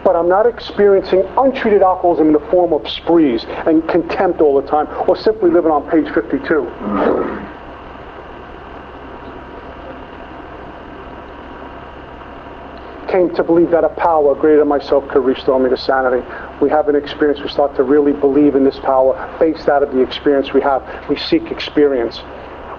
But I'm not experiencing untreated alcoholism in the form of sprees and contempt all the time, or simply living on page 52. Came to believe that a power greater than myself could restore me to sanity. We have an experience. We start to really believe in this power based out of the experience we have. We seek experience.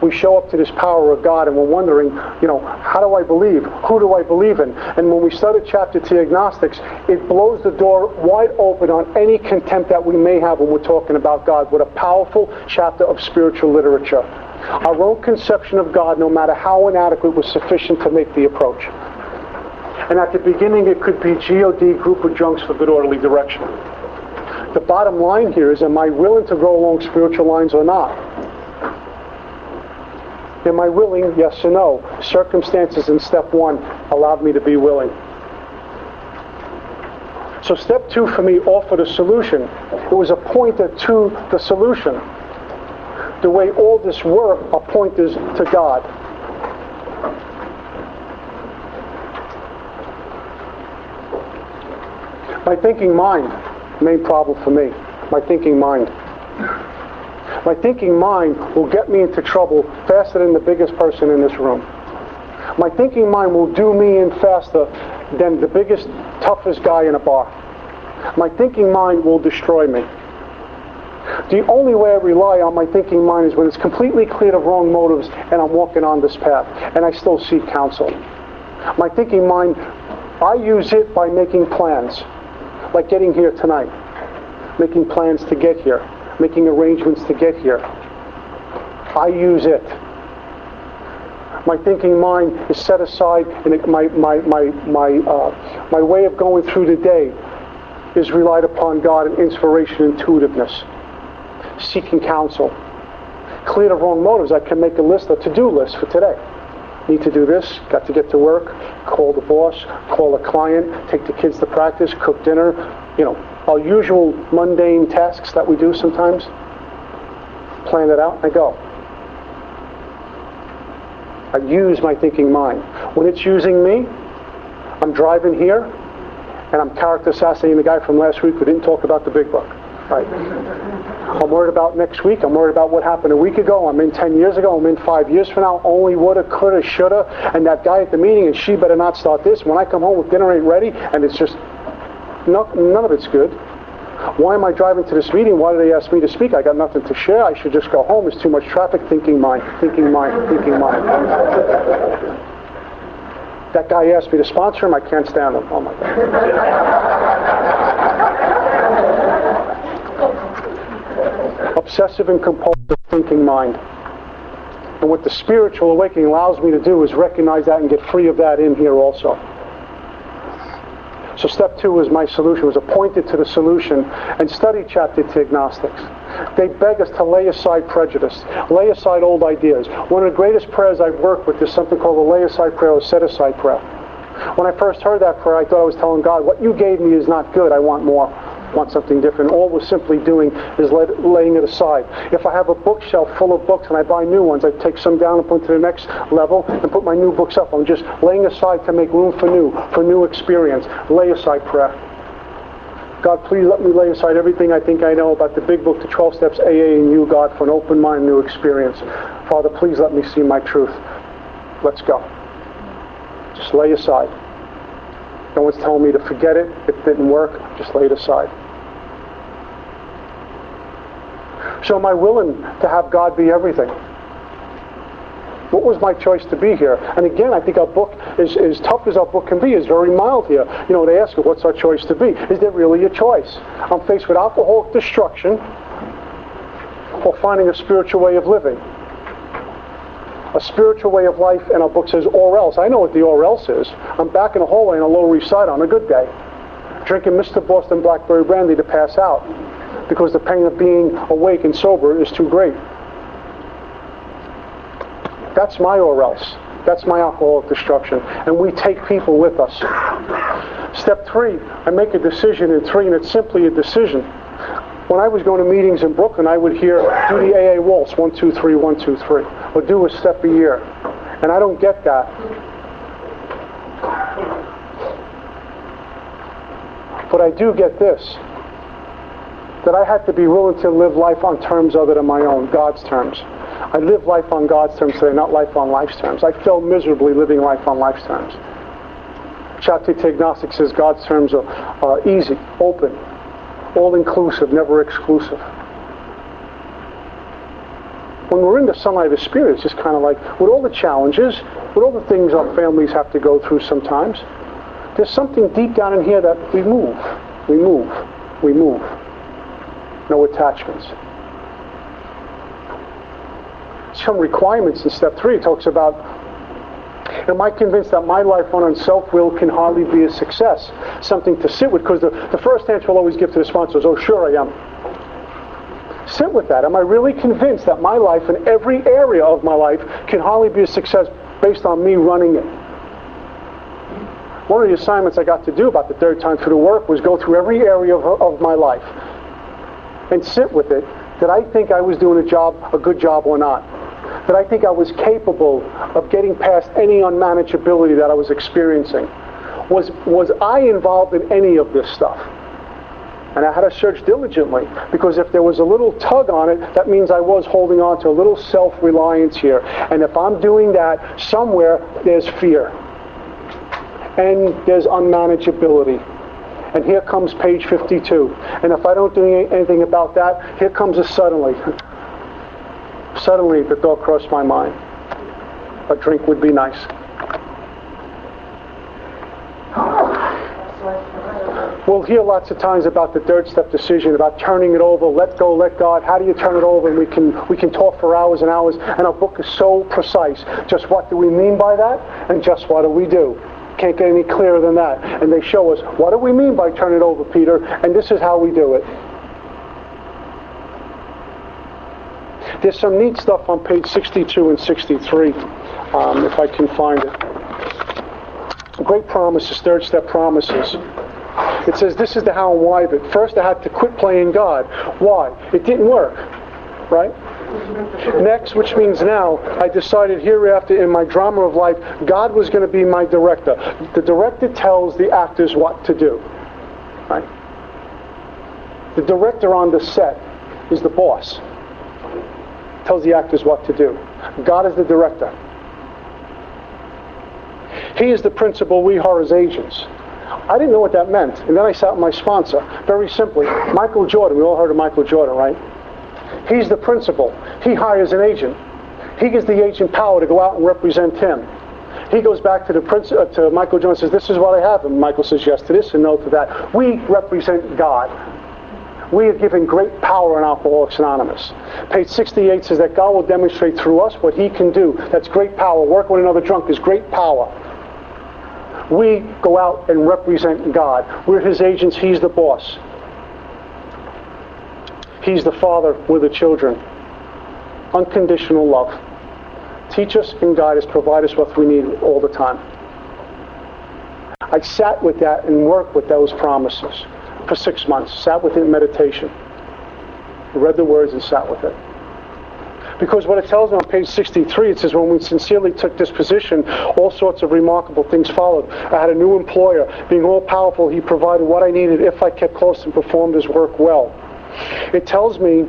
We show up to this power of God and we're wondering, how do I believe? Who do I believe in? And when we study chapter 2 agnostics, it blows the door wide open on any contempt that we may have when we're talking about God. What a powerful chapter of spiritual literature. Our own conception of God, no matter how inadequate, was sufficient to make the approach. And at the beginning it could be G.O.D., group of junks for good orderly direction. The bottom line here is, am I willing to go along spiritual lines or not? Am I willing? Yes or no? Circumstances in step 1 allowed me to be willing. So step 2 for me offered a solution. It was a pointer to the solution. The way all this work are pointers to God. My thinking mind, main problem for me. My thinking mind. My thinking mind will get me into trouble faster than the biggest person in this room. My thinking mind will do me in faster than the biggest, toughest guy in a bar. My thinking mind will destroy me. The only way I rely on my thinking mind is when it's completely cleared of wrong motives and I'm walking on this path and I still seek counsel. My thinking mind, I use it by making plans, like getting here tonight, making plans to get here, making arrangements to get here. I use it. My thinking mind is set aside, and my way of going through the day is relied upon God and inspiration, intuitiveness, seeking counsel. Clear of wrong motives, I can make a list, a to-do list for today. Need to do this, got to get to work, call the boss, call a client, take the kids to practice, cook dinner, our usual mundane tasks that we do sometimes. Plan it out and I go. I use my thinking mind. When it's using me, I'm driving here and I'm character assassinating the guy from last week who didn't talk about the big book. Right? I'm worried about next week. I'm worried about what happened a week ago. I'm in 10 years ago. I'm in 5 years from now. Only woulda, coulda, shoulda. And that guy at the meeting, and she better not start this. When I come home, dinner ain't ready. And it's just, none of it's good. Why am I driving to this meeting? Why did they ask me to speak? I got nothing to share. I should just go home. There's too much traffic. Thinking mind, thinking mind, thinking mind. That guy asked me to sponsor him. I can't stand him. Oh my God. Obsessive and compulsive thinking mind. And what the spiritual awakening allows me to do is recognize that and get free of that in here also. So step 2 was my solution, was appointed to the solution, and study chapter 2 agnostics. They beg us to lay aside prejudice, lay aside old ideas. One of the greatest prayers I've worked with is something called the lay aside prayer or set aside prayer. When I first heard that prayer, I thought I was telling God, what you gave me is not good. I want more. I want something different. All we're simply doing is laying it aside. If I have a bookshelf full of books and I buy new ones, I take some down and put them to the next level and put my new books up. I'm just laying aside to make room for new experience. Lay aside prayer. God, please let me lay aside everything I think I know about the big book, the 12 steps, AA, and you, God, for an open mind, new experience. Father, please let me see my truth. Let's go. Just lay aside. No one's telling me to forget it. It didn't work. Just lay it aside. So am I willing to have God be everything? What was my choice to be here? And again, I think our book, as tough as our book can be, is very mild here. They ask, what's our choice to be? Is there really a choice? I'm faced with alcoholic destruction or finding a spiritual way of living. A spiritual way of life, and our book says, or else. I know what the or else is. I'm back in a hallway on a Lower East Side on a good day, drinking Mr. Boston Blackberry Brandy to pass out, because the pain of being awake and sober is too great. That's my or else. That's my alcoholic destruction. And we take people with us. Step 3, I make a decision in 3, and it's simply a decision. When I was going to meetings in Brooklyn, I would hear, do the AA waltz, 1, 2, 3, 1, 2, 3, or do a step a year. And I don't get that. But I do get this, that I had to be willing to live life on terms other than my own, God's terms. I live life on God's terms today, not life on life's terms. I fell miserably living life on life's terms. Chapter to Agnostic says God's terms are easy, open, all-inclusive, never exclusive. When we're in the sunlight of the Spirit, it's just kind of like, with all the challenges, with all the things our families have to go through sometimes, there's something deep down in here that we move. No attachments. Some requirements in step 3. It talks about, am I convinced that my life on self-will can hardly be a success? Something to sit with, because the first answer we'll always give to the sponsor is, oh, sure I am. Sit with that. Am I really convinced that my life and every area of my life can hardly be a success based on me running it? One of the assignments I got to do about the 3rd time through the work was go through every area of my life and sit with it. Did I think I was doing a good job or not? Did I think I was capable of getting past any unmanageability that I was experiencing? Was I involved in any of this stuff? And I had to search diligently, because if there was a little tug on it, that means I was holding on to a little self-reliance here. And if I'm doing that, somewhere there's fear. And there's unmanageability. And here comes page 52. And if I don't do anything about that, here comes a suddenly. Suddenly, the thought crossed my mind. A drink would be nice. We'll hear lots of times about the 3rd step decision, about turning it over, let go, let God. How do you turn it over? And we can talk for hours and hours. And our book is so precise. Just what do we mean by that? And just what do we do? Can't get any clearer than that. And they show us, what do we mean by turn it over, Peter? And this is how we do it. There's some neat stuff on page 62 and 63, if I can find it. Great promises, 3rd step promises. It says this is the how and why of it. First, I had to quit playing God. Why? It didn't work, right? Next, which means now, I decided hereafter in my drama of life, God was going to be my director. The director tells the actors what to do, right? The director on the set is the boss. Tells the actors what to do. God is the director. He is the principal, we are his agents. I didn't know what that meant. And then I sat with my sponsor. Very simply, Michael Jordan. We all heard of Michael Jordan, right? He's the principal. He hires an agent. He gives the agent power to go out and represent him. He goes back to to Michael Jordan and says, this is what I have. And Michael says yes to this and no to that. We represent God. We are given great power in Alcoholics Anonymous. Page 68 says that God will demonstrate through us what he can do. That's great power. Work with another drunk is great power. We go out and represent God. We're his agents. He's the boss. He's the father. We're the children. Unconditional love. Teach us and guide us. Provide us what we need all the time. I sat with that and worked with those promises for 6 months. Sat with it in meditation. Read the words and sat with it. Because what it tells me on page 63, it says, when we sincerely took this position, all sorts of remarkable things followed. I had a new employer. Being all-powerful, he provided what I needed if I kept close and performed his work well. It tells me,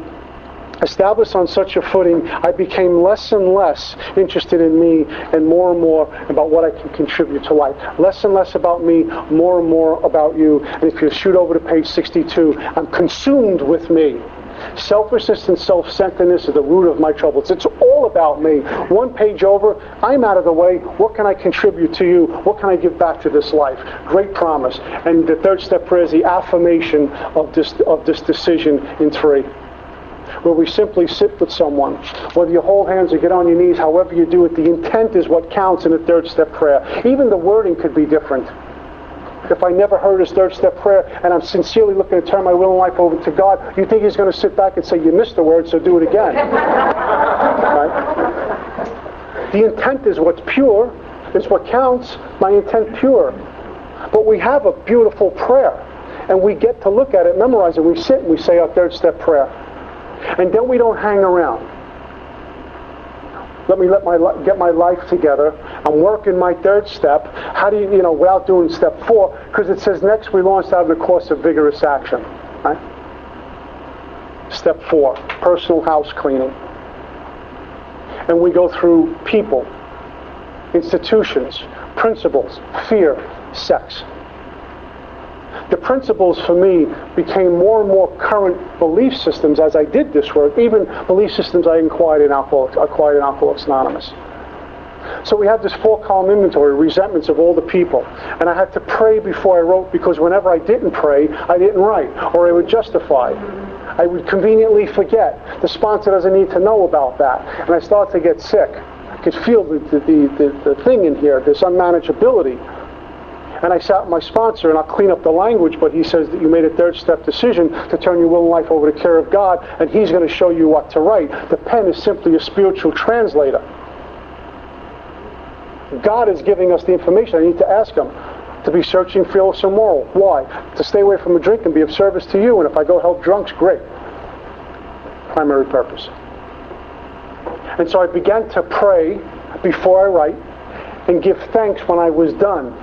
established on such a footing, I became less and less interested in me and more about what I can contribute to life. Less and less about me, more and more about you. And if you shoot over to page 62, I'm consumed with me. Selfishness and self-centeredness are the root of my troubles. It's all about me. One page over, I'm out of the way. What can I contribute to you? What can I give back to this life? Great promise. And the third step prayer is the affirmation of this decision in 3. Where we simply sit with someone. Whether you hold hands or get on your knees, however you do it, the intent is what counts in the third step prayer. Even the wording could be different. If I never heard his third step prayer and I'm sincerely looking to turn my will and life over to God, you think he's going to sit back and say, you missed the word, so do it again. Right? The intent is what's pure, is what counts. My intent pure. But we have a beautiful prayer, and we get to look at it, memorize it. We sit and we say our third step prayer. And then we don't hang around. Let me get my life together. I'm working my third step. How do you, without doing step 4? Because it says next we launched out in a course of vigorous action. Right? Step 4, personal house cleaning. And we go through people, institutions, principles, fear, sex. The principles for me became more and more current belief systems as I did this work, even belief systems I acquired in Alcoholics Anonymous. So we have this 4-column inventory, resentments of all the people. And I had to pray before I wrote, because whenever I didn't pray, I didn't write, or I would justify. I would conveniently forget. The sponsor doesn't need to know about that. And I started to get sick. I could feel the thing in here, this unmanageability. And I sat with my sponsor, and I'll clean up the language, but he says that you made a third step decision to turn your will and life over to the care of God, and he's going to show you what to write. The pen is simply a spiritual translator. God is giving us the information. I need to ask him to be searching, fearless, and moral. Why? To stay away from a drink and be of service to you, and if I go help drunks, great. Primary purpose. And so I began to pray before I write and give thanks when I was done.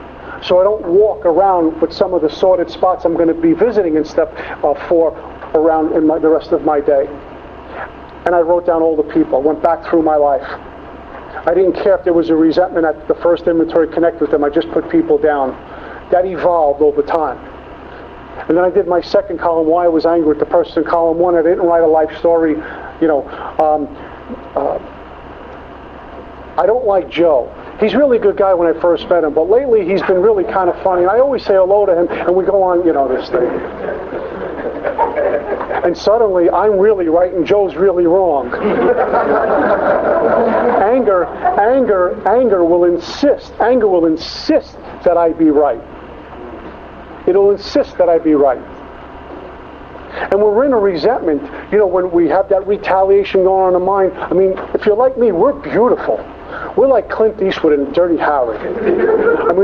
So I don't walk around with some of the sordid spots I'm going to be visiting in step 4 around in the rest of my day. And I wrote down all the people, went back through my life. I didn't care if there was a resentment at the first inventory, connect with them. I just put people down. That evolved over time. And then I did my second column, why I was angry with the person. In column 1, I didn't write a life story. I don't like Joe. He's a really good guy when I first met him, but lately he's been really kind of funny. And I always say hello to him, and we go on, this thing. And suddenly, I'm really right, and Joe's really wrong. Anger will insist that I be right. It'll insist that I be right. And when we're in a resentment, when we have that retaliation going on in the mind, if you're like me, we're beautiful. We're like Clint Eastwood and Dirty Harry.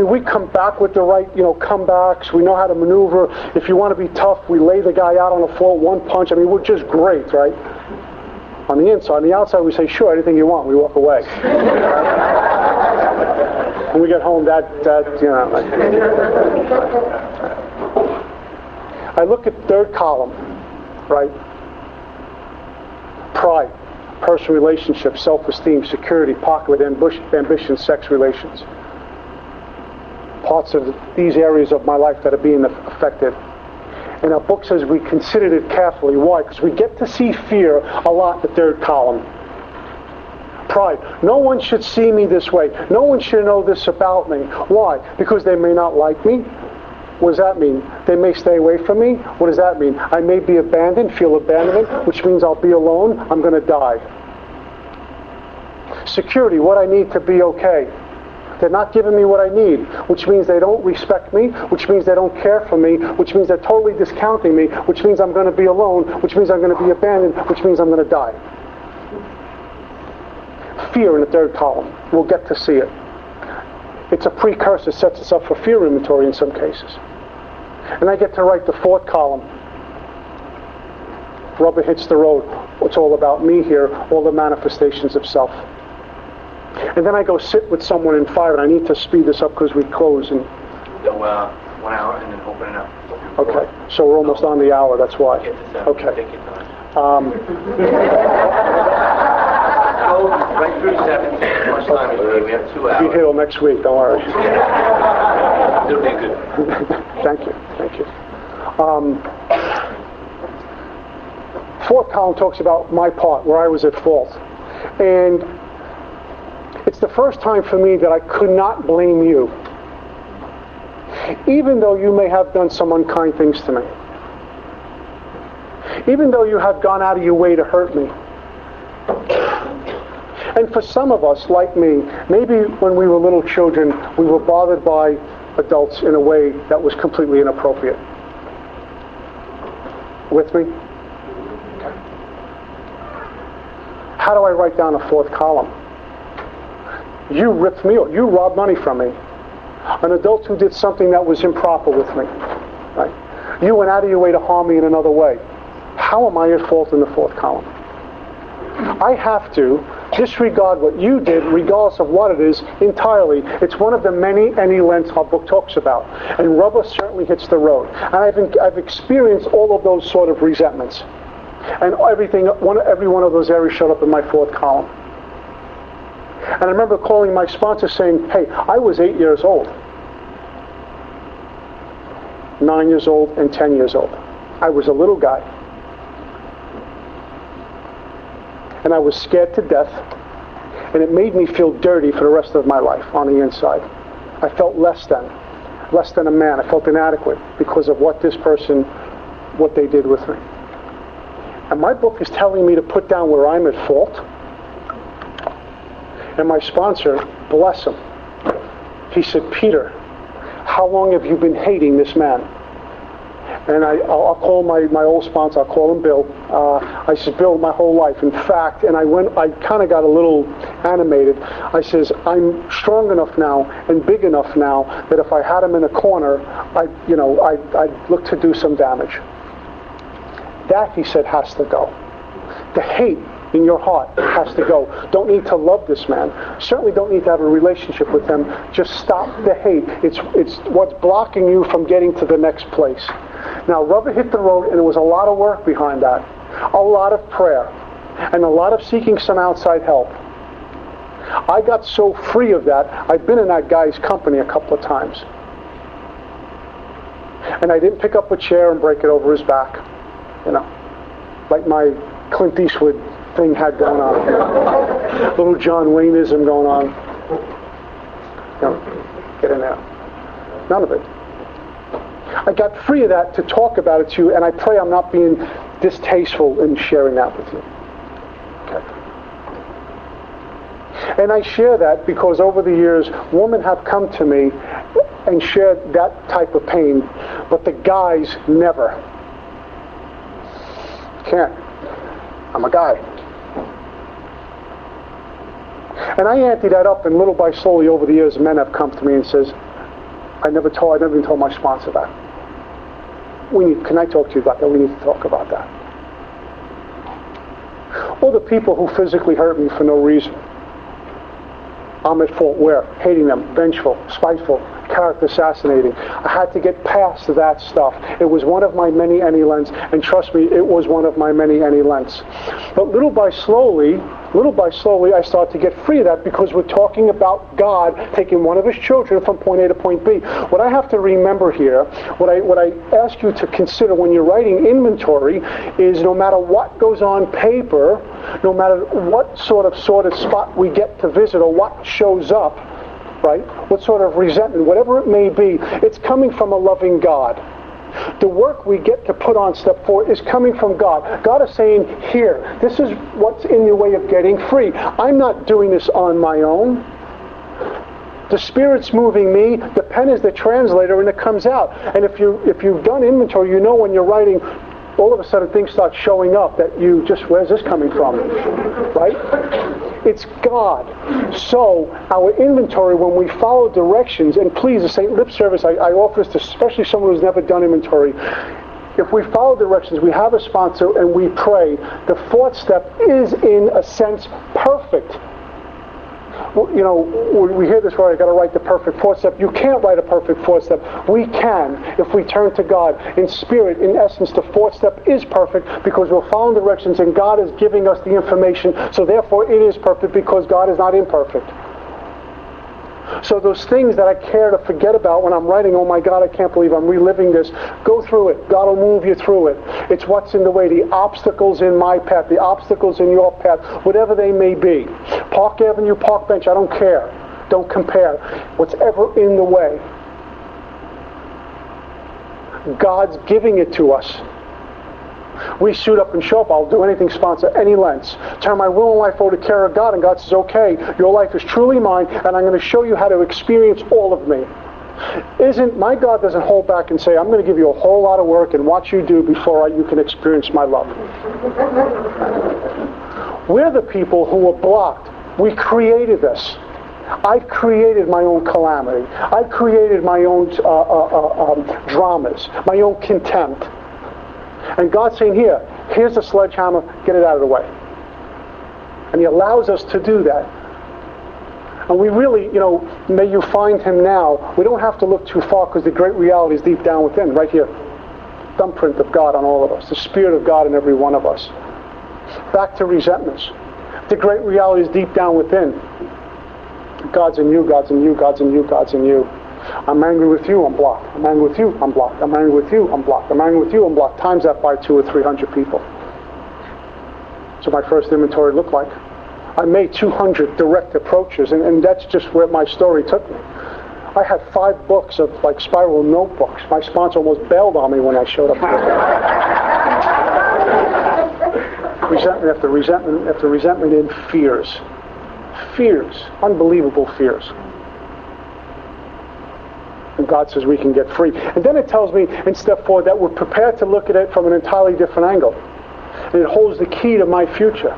We come back with the right, comebacks. We know how to maneuver. If you want to be tough, we lay the guy out on the floor, one punch. We're just great, right? On the inside. On the outside, we say, sure, anything you want. We walk away. When we get home, I look at third column, right? Pride. Personal relationships, self-esteem, security, pocket ambition, sex relations. Parts of these areas of my life that are being affected. And our book says we considered it carefully. Why? Because we get to see fear a lot in the third column. Pride. No one should see me this way. No one should know this about me. Why? Because they may not like me. What does that mean? They may stay away from me. What does that mean? I may be abandoned, feel abandonment, which means I'll be alone. I'm going to die. Security, what I need to be okay. They're not giving me what I need, which means they don't respect me, which means they don't care for me, which means they're totally discounting me, which means I'm going to be alone, which means I'm going to be abandoned, which means I'm going to die. Fear in the third column. We'll get to see it. It's a precursor, sets us up for fear inventory in some cases. And I get to write the fourth column. Rubber hits the road. It's all about me here, all the manifestations of self. And then I go sit with someone in 5, and I need to speed this up because we close. And 1 hour and then open it up. okay, so we're almost on the hour, that's why. Okay. Take your time. Go right through 7. How much time is it? We have 2 hours. Be here till next week, don't worry. It'll be good. Thank you, thank you. Fourth column talks about my part, where I was at fault. And it's the first time for me that I could not blame you, even though you may have done some unkind things to me. Even though you have gone out of your way to hurt me. And for some of us, like me, maybe when we were little children, we were bothered by adults in a way that was completely inappropriate. With me? Okay. How do I write down a fourth column? You ripped me off. You robbed money from me. An adult who did something that was improper with me. Right? You went out of your way to harm me in another way. How am I at fault in the fourth column? I have to disregard what you did, regardless of what it is, entirely. It's one of the many lengths our book talks about. And rubber certainly hits the road. And I've experienced all of those sort of resentments. And every one of those areas showed up in my fourth column. And I remember calling my sponsor saying, hey, I was 8 years old. 9 years old and 10 years old. I was a little guy. And I was scared to death, and it made me feel dirty for the rest of my life on the inside. I felt less than a man. I felt inadequate because of what they did with me. And my book is telling me to put down where I'm at fault. And my sponsor, bless him, he said, Peter, how long have you been hating this man? And I'll call my old sponsor, I'll call him Bill. I said, Bill, my whole life. In fact, and I kind of got a little animated. I says, I'm strong enough now and big enough now that if I had him in a corner, I'd look to do some damage. That, he said, has to go. The hate in your heart has to go. Don't need to love this man. Certainly don't need to have a relationship with him. Just stop the hate. It's what's blocking you from getting to the next place. Now, rubber hit the road, and there was a lot of work behind that. A lot of prayer. And a lot of seeking some outside help. I got so free of that, I've been in that guy's company a couple of times. And I didn't pick up a chair and break it over his back. Like my Clint Eastwood thing had going on. Little John Wayneism going on. Get in there. None of it. I got free of that to talk about it to you, and I pray I'm not being distasteful in sharing that with you. Okay. And I share that because over the years, women have come to me and shared that type of pain, but the guys never. Can't. I'm a guy. And I ante that up, and little by slowly over the years, men have come to me and says, I never even told my sponsor that. Can I talk to you about that? We need to talk about that. Or the people who physically hurt me for no reason. I'm at fault where? Hating them, vengeful, spiteful, character assassinating. I had to get past that stuff. It was one of my many lents, and trust me, it was one of my many lents. But little by slowly, I start to get free of that because we're talking about God taking one of his children from point A to point B. What I have to remember here, what I ask you to consider when you're writing inventory is no matter what goes on paper, no matter what sort of spot we get to visit or what shows up, right? What sort of resentment, whatever it may be, it's coming from a loving God. The work we get to put on step 4 is coming from God. God is saying, here, this is what's in your way of getting free. I'm not doing this on my own. The Spirit's moving me. The pen is the translator, and it comes out. And if you've done inventory, you know when you're writing, all of a sudden things start showing up that you just, where's this coming from? Right? It's God. So our inventory, when we follow directions, and please, this ain't lip service, I offer this to especially someone who's never done inventory. If we follow directions, we have a sponsor, and we pray, the fourth step is, in a sense, perfect. You know, we hear this word, I got to write the perfect fourth step. You can't write a perfect fourth step. We can if we turn to God. In spirit, in essence, the fourth step is perfect because we're following directions and God is giving us the information. So therefore it is perfect because God is not imperfect. So those things that I care to forget about when I'm writing, oh my God, I can't believe I'm reliving this, go through it. God will move you through it. It's what's in the way, the obstacles in my path, the obstacles in your path, whatever they may be. Park Avenue, park bench, I don't care. Don't compare. Whatever in the way, God's giving it to us. We suit up and show up. I'll do anything, sponsor any lengths. Turn my will and life over to care of God, and God says, okay, your life is truly mine, and I'm going to show you how to experience all of me. My God doesn't hold back and say, I'm going to give you a whole lot of work and watch you do before you can experience my love. We're the people who are blocked. We created this. I've created my own calamity. I've created my own dramas, my own contempt. And God's saying, here's a sledgehammer, get it out of the way. And He allows us to do that. And we really, may you find Him now. We don't have to look too far because the great reality is deep down within, right here. Thumbprint of God on all of us. The Spirit of God in every one of us. Back to resentments. The great reality is deep down within. God's in you, God's in you, God's in you, God's in you. I'm angry with you, I'm blocked. I'm angry with you, I'm blocked. I'm angry with you, I'm blocked. I'm angry with you, I'm blocked. Times that by 200 or 300 people. So my first inventory looked like. I made 200 direct approaches, and that's just where my story took me. I had 5 books of spiral notebooks. My sponsor almost bailed on me when I showed up here. Resentment after resentment after resentment, and fears. Fears. Unbelievable fears. And God says we can get free. And then it tells me in step 4 that we're prepared to look at it from an entirely different angle. And it holds the key to my future.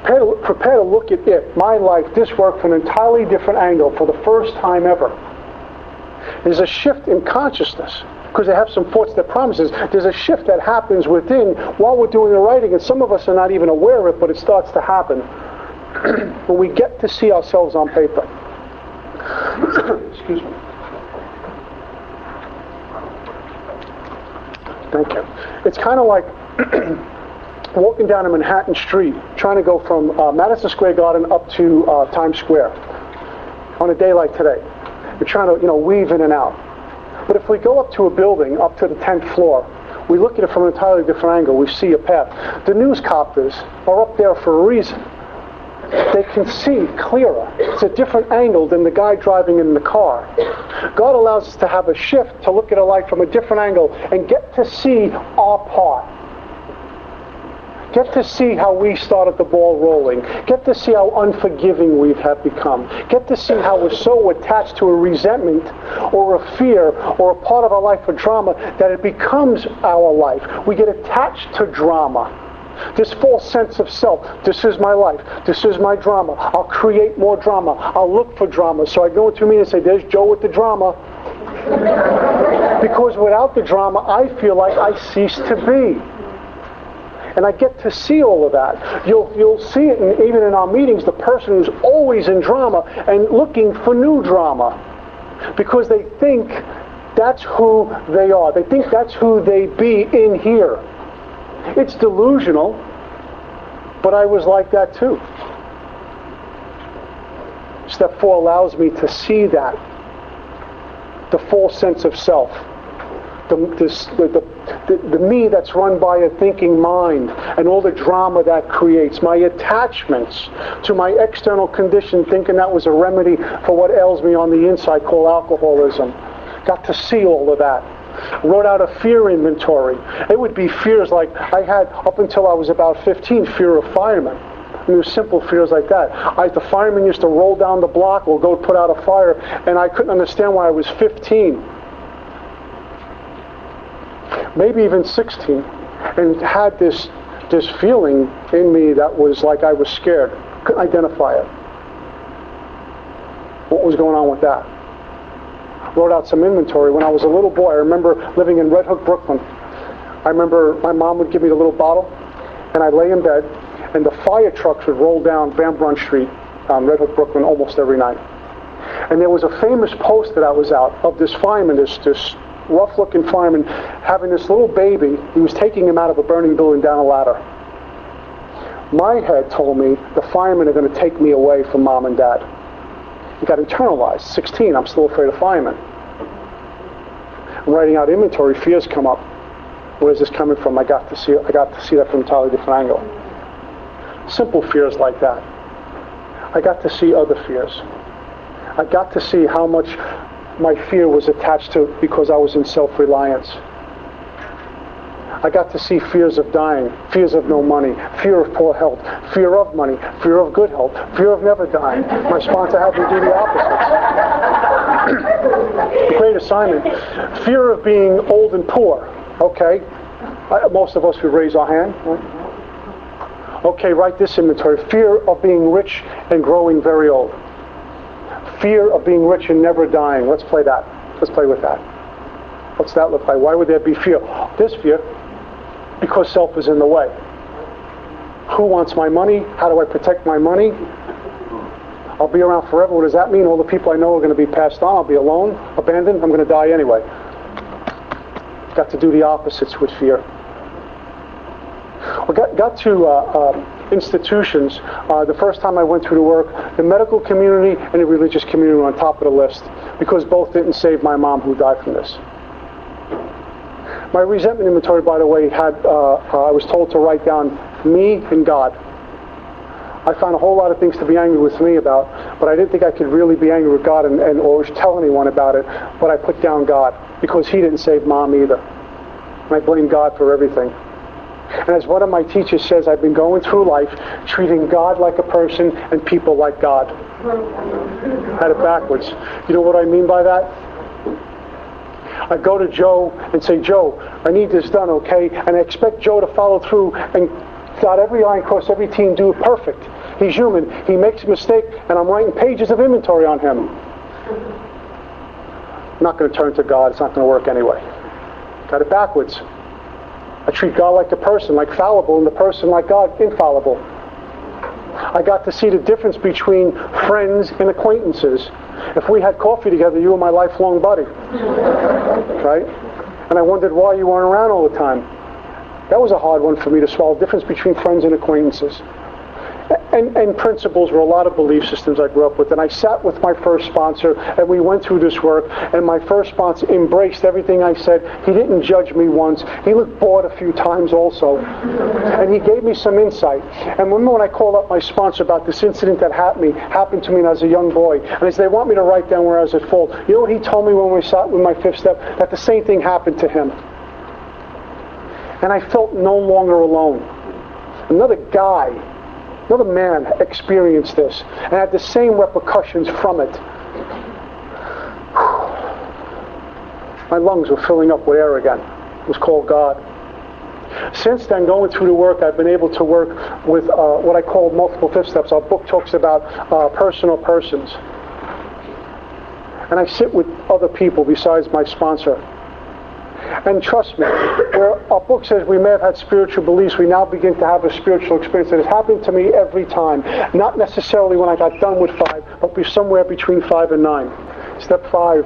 Prepare to look at it, my life, this work, from an entirely different angle for the first time ever. There's a shift in consciousness. Because they have some fourth step promises. There's a shift that happens within while we're doing the writing, and some of us are not even aware of it, but it starts to happen when we get to see ourselves on paper. Excuse me. Thank you. It's kind of like walking down a Manhattan street, trying to go from Madison Square Garden up to Times Square on a day like today. You're trying to, weave in and out. But if we go up to a building, up to the 10th floor, we look at it from an entirely different angle. We see a path. The newscopters are up there for a reason. They can see clearer. It's a different angle than the guy driving in the car. God allows us to have a shift, to look at a life from a different angle and get to see our part. Get to see how we started the ball rolling. Get to see how unforgiving we have become. Get to see how we're so attached to a resentment or a fear or a part of our life, a drama, that it becomes our life. We get attached to drama. This false sense of self. This is my life. This is my drama. I'll create more drama. I'll look for drama. So I go into a meeting and say, there's Joe with the drama. Because without the drama, I feel like I cease to be. And I get to see all of that. You'll see it even in our meetings, the person who's always in drama and looking for new drama. Because they think that's who they are. They think that's who they be in here. It's delusional, but I was like that too. Step 4 allows me to see that. The full sense of self. The me that's run by a thinking mind and all the drama that creates, my attachments to my external condition, thinking that was a remedy for what ails me on the inside, called alcoholism. Got to see all of that. Wrote out a fear inventory. It would be fears like I had up until I was about 15, fear of firemen. And there were simple fears like that. The firemen used to roll down the block or go put out a fire, and I couldn't understand why I was 15. Maybe even 16, and had this this feeling in me that was like I was scared. Couldn't identify it. What was going on with that? Wrote out some inventory. When I was a little boy, I remember living in Red Hook, Brooklyn. I remember my mom would give me the little bottle, and I'd lay in bed, and the fire trucks would roll down Van Brunt Street, Red Hook, Brooklyn, almost every night. And there was a famous poster that was out of this fireman, this rough-looking fireman, having this little baby. He was taking him out of a burning building down a ladder. My head told me the firemen are going to take me away from mom and dad. It got internalized. 16, I'm still afraid of firemen. I'm writing out inventory, fears come up. Where's this coming from? I got to see that from an entirely different angle. Simple fears like that. I got to see other fears. I got to see how much my fear was attached to because I was in self-reliance. I got to see fears of dying, fears of no money, fear of poor health, fear of money, fear of good health, fear of never dying. My sponsor had me do the opposite. Great assignment. Fear of being old and poor. Okay. Most of us would raise our hand. Okay, write this inventory. Fear of being rich and growing very old. Fear of being rich and never dying. Let's play that. Let's play with that. What's that look like? Why would there be fear? There's fear because self is in the way. Who wants my money? How do I protect my money? I'll be around forever. What does that mean? All the people I know are going to be passed on. I'll be alone, abandoned. I'm going to die anyway. Got to do the opposites with fear. We got to institutions. The first time I went through the work, the medical community and the religious community were on top of the list because both didn't save my mom who died from this. My resentment inventory, by the way, had I was told to write down me and God. I found a whole lot of things to be angry with me about, but I didn't think I could really be angry with God or tell anyone about it, but I put down God because he didn't save mom either. And I blame God for everything. And as one of my teachers says, I've been going through life treating God like a person and people like God. I had it backwards. You know what I mean by that? I go to Joe and say, Joe, I need this done, okay? And I expect Joe to follow through and dot every I and cross every T and do it perfect. He's human. He makes a mistake, and I'm writing pages of inventory on him. I'm not going to turn to God. It's not going to work anyway. Got it backwards. I treat God like a person, like fallible, and the person like God, infallible. I got to see the difference between friends and acquaintances. If we had coffee together, you were my lifelong buddy. Right? And I wondered why you weren't around all the time. That was a hard one for me to swallow, the difference between friends and acquaintances. And principles were a lot of belief systems I grew up with. And I sat with my first sponsor, and we went through this work, and my first sponsor embraced everything I said. He didn't judge me once. He looked bored a few times also. And he gave me some insight. And remember when I called up my sponsor about this incident that happened to me when I was a young boy, and I said, they want me to write down where I was at fault. You know what he told me when we sat with my fifth step? That the same thing happened to him. And I felt no longer alone. Another man experienced this and had the same repercussions from it. My lungs were filling up with air again. It was called God. Since then, going through the work, I've been able to work with what I call multiple fifth steps. Our book talks about personal persons. And I sit with other people besides my sponsor. And trust me, where our book says we may have had spiritual beliefs, we now begin to have a spiritual experience that has happened to me every time. Not necessarily when I got done with 5, but somewhere between 5 and 9. Step 5,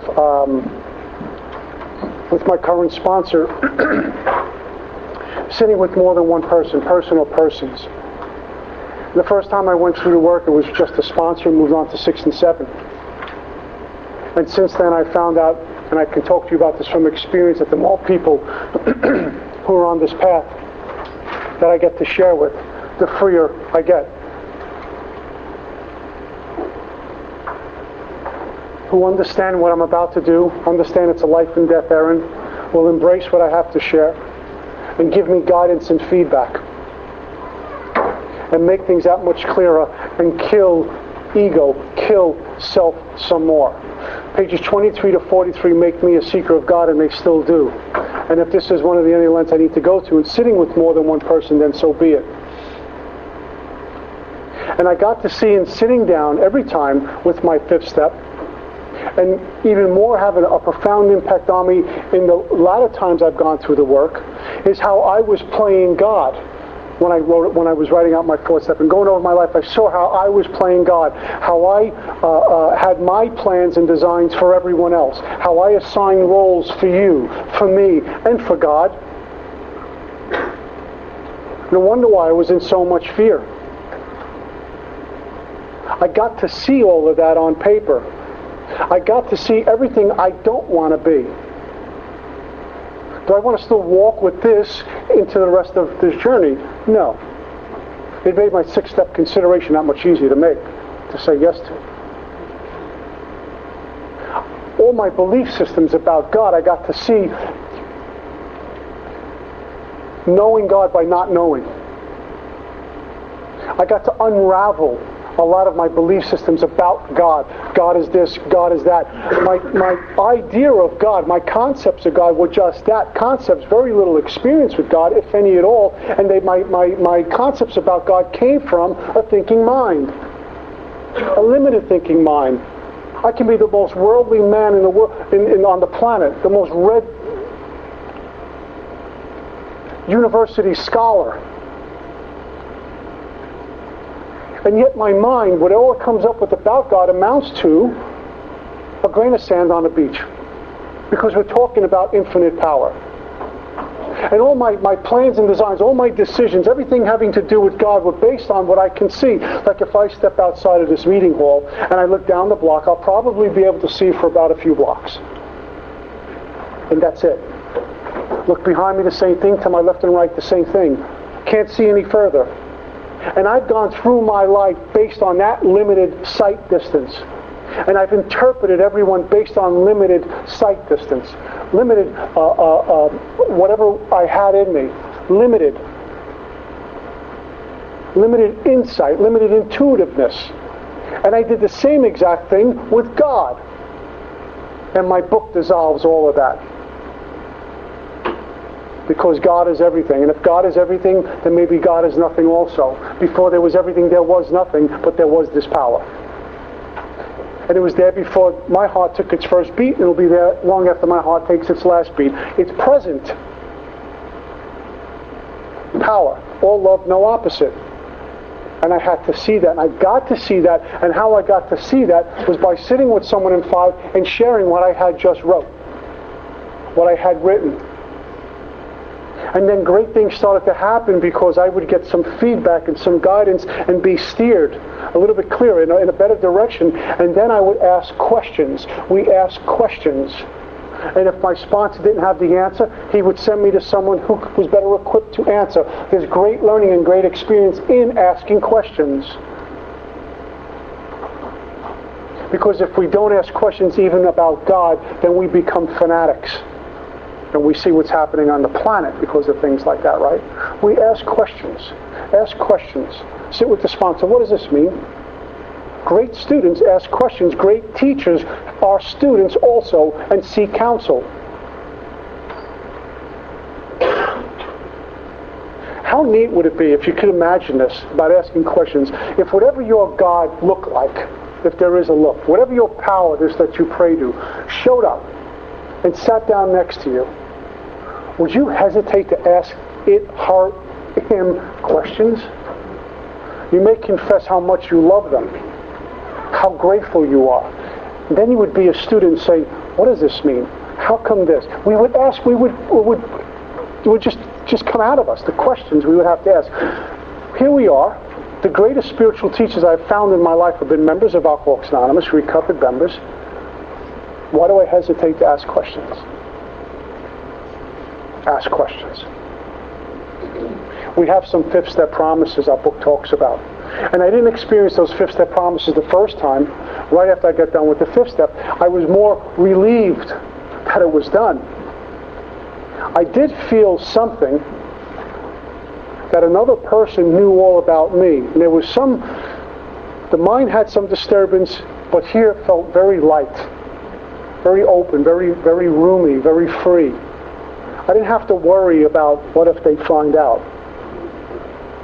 with my current sponsor, sitting with more than one person, personal persons. The first time I went through the work, it was just a sponsor, moved on to 6 and 7. And since then I found out, and I can talk to you about this from experience, that the more people who are on this path that I get to share with, the freer I get. Who understand what I'm about to do, understand it's a life and death errand, will embrace what I have to share, and give me guidance and feedback, and make things that much clearer, and kill ego, kill self some more. pages 23 to 43 make me a seeker of God, and they still do. And if this is one of the lengths I need to go to in sitting with more than one person, then so be it. And I got to see in sitting down every time with my fifth step, and even more having a profound impact on me in the latter times I've gone through the work, is how I was playing God. When I was writing out my fourth step and going over my life, I saw how I was playing God, how I had my plans and designs for everyone else, how I assigned roles for you, for me, and for God. No wonder why I was in so much fear. I got to see all of that on paper. I got to see everything I don't want to be. Do I want to still walk with this into the rest of this journey? No. It made my sixth step consideration that much easier to make, to say yes to. All my belief systems about God, I got to see knowing God by not knowing. I got to unravel a lot of my belief systems about God. God is this, God is that. My idea of God, my concepts of God were just that. Concepts, very little experience with God, if any at all. And my concepts about God came from a thinking mind. A limited thinking mind. I can be the most worldly man in the world, on the planet, the most read university scholar. And yet my mind, what all it comes up with about God, amounts to a grain of sand on a beach. Because we're talking about infinite power. And all my plans and designs, all my decisions, everything having to do with God were based on what I can see. Like if I step outside of this meeting hall and I look down the block, I'll probably be able to see for about a few blocks. And that's it. Look behind me, the same thing. To my left and right, the same thing. Can't see any further. And I've gone through my life based on that limited sight distance. And I've interpreted everyone based on limited sight distance. Limited, whatever I had in me. Limited insight, limited intuitiveness. And I did the same exact thing with God. And my book dissolves all of that. Because God is everything. And if God is everything, then maybe God is nothing also. Before there was everything, there was nothing, but there was this power. And it was there before my heart took its first beat, and it will be there long after my heart takes its last beat. It's present. Power. All love, no opposite. And I had to see that, and I got to see that, and how I got to see that was by sitting with someone in 5 and sharing what I had just wrote. What I had written. And then great things started to happen because I would get some feedback and some guidance and be steered a little bit clearer in a better direction. And then I would ask questions. We asked questions. And if my sponsor didn't have the answer, he would send me to someone who was better equipped to answer. There's great learning and great experience in asking questions. Because if we don't ask questions even about God, then we become fanatics. And we see what's happening on the planet because of things like that, right? We ask questions. Ask questions. Sit with the sponsor. What does this mean? Great students ask questions. Great teachers are students also and seek counsel. How neat would it be if you could imagine this about asking questions? If whatever your God looked like, if there is a look, whatever your power is that you pray to, showed up and sat down next to you, would you hesitate to ask it, her, him questions? You may confess how much you love them, how grateful you are. And then you would be a student and say, what does this mean? How come this? We would ask, it would just come out of us, the questions we would have to ask. Here we are. The greatest spiritual teachers I've found in my life have been members of Alcoholics Anonymous, recovered members. Why do I hesitate to ask questions? Ask questions. We have some fifth step promises our book talks about. And I didn't experience those fifth step promises the first time. Right after I got done with the fifth step, I was more relieved that it was done. I did feel something that another person knew all about me. And there was the mind had some disturbance, but here it felt very light. very open, very, very roomy, very free. I didn't have to worry about what if they find out.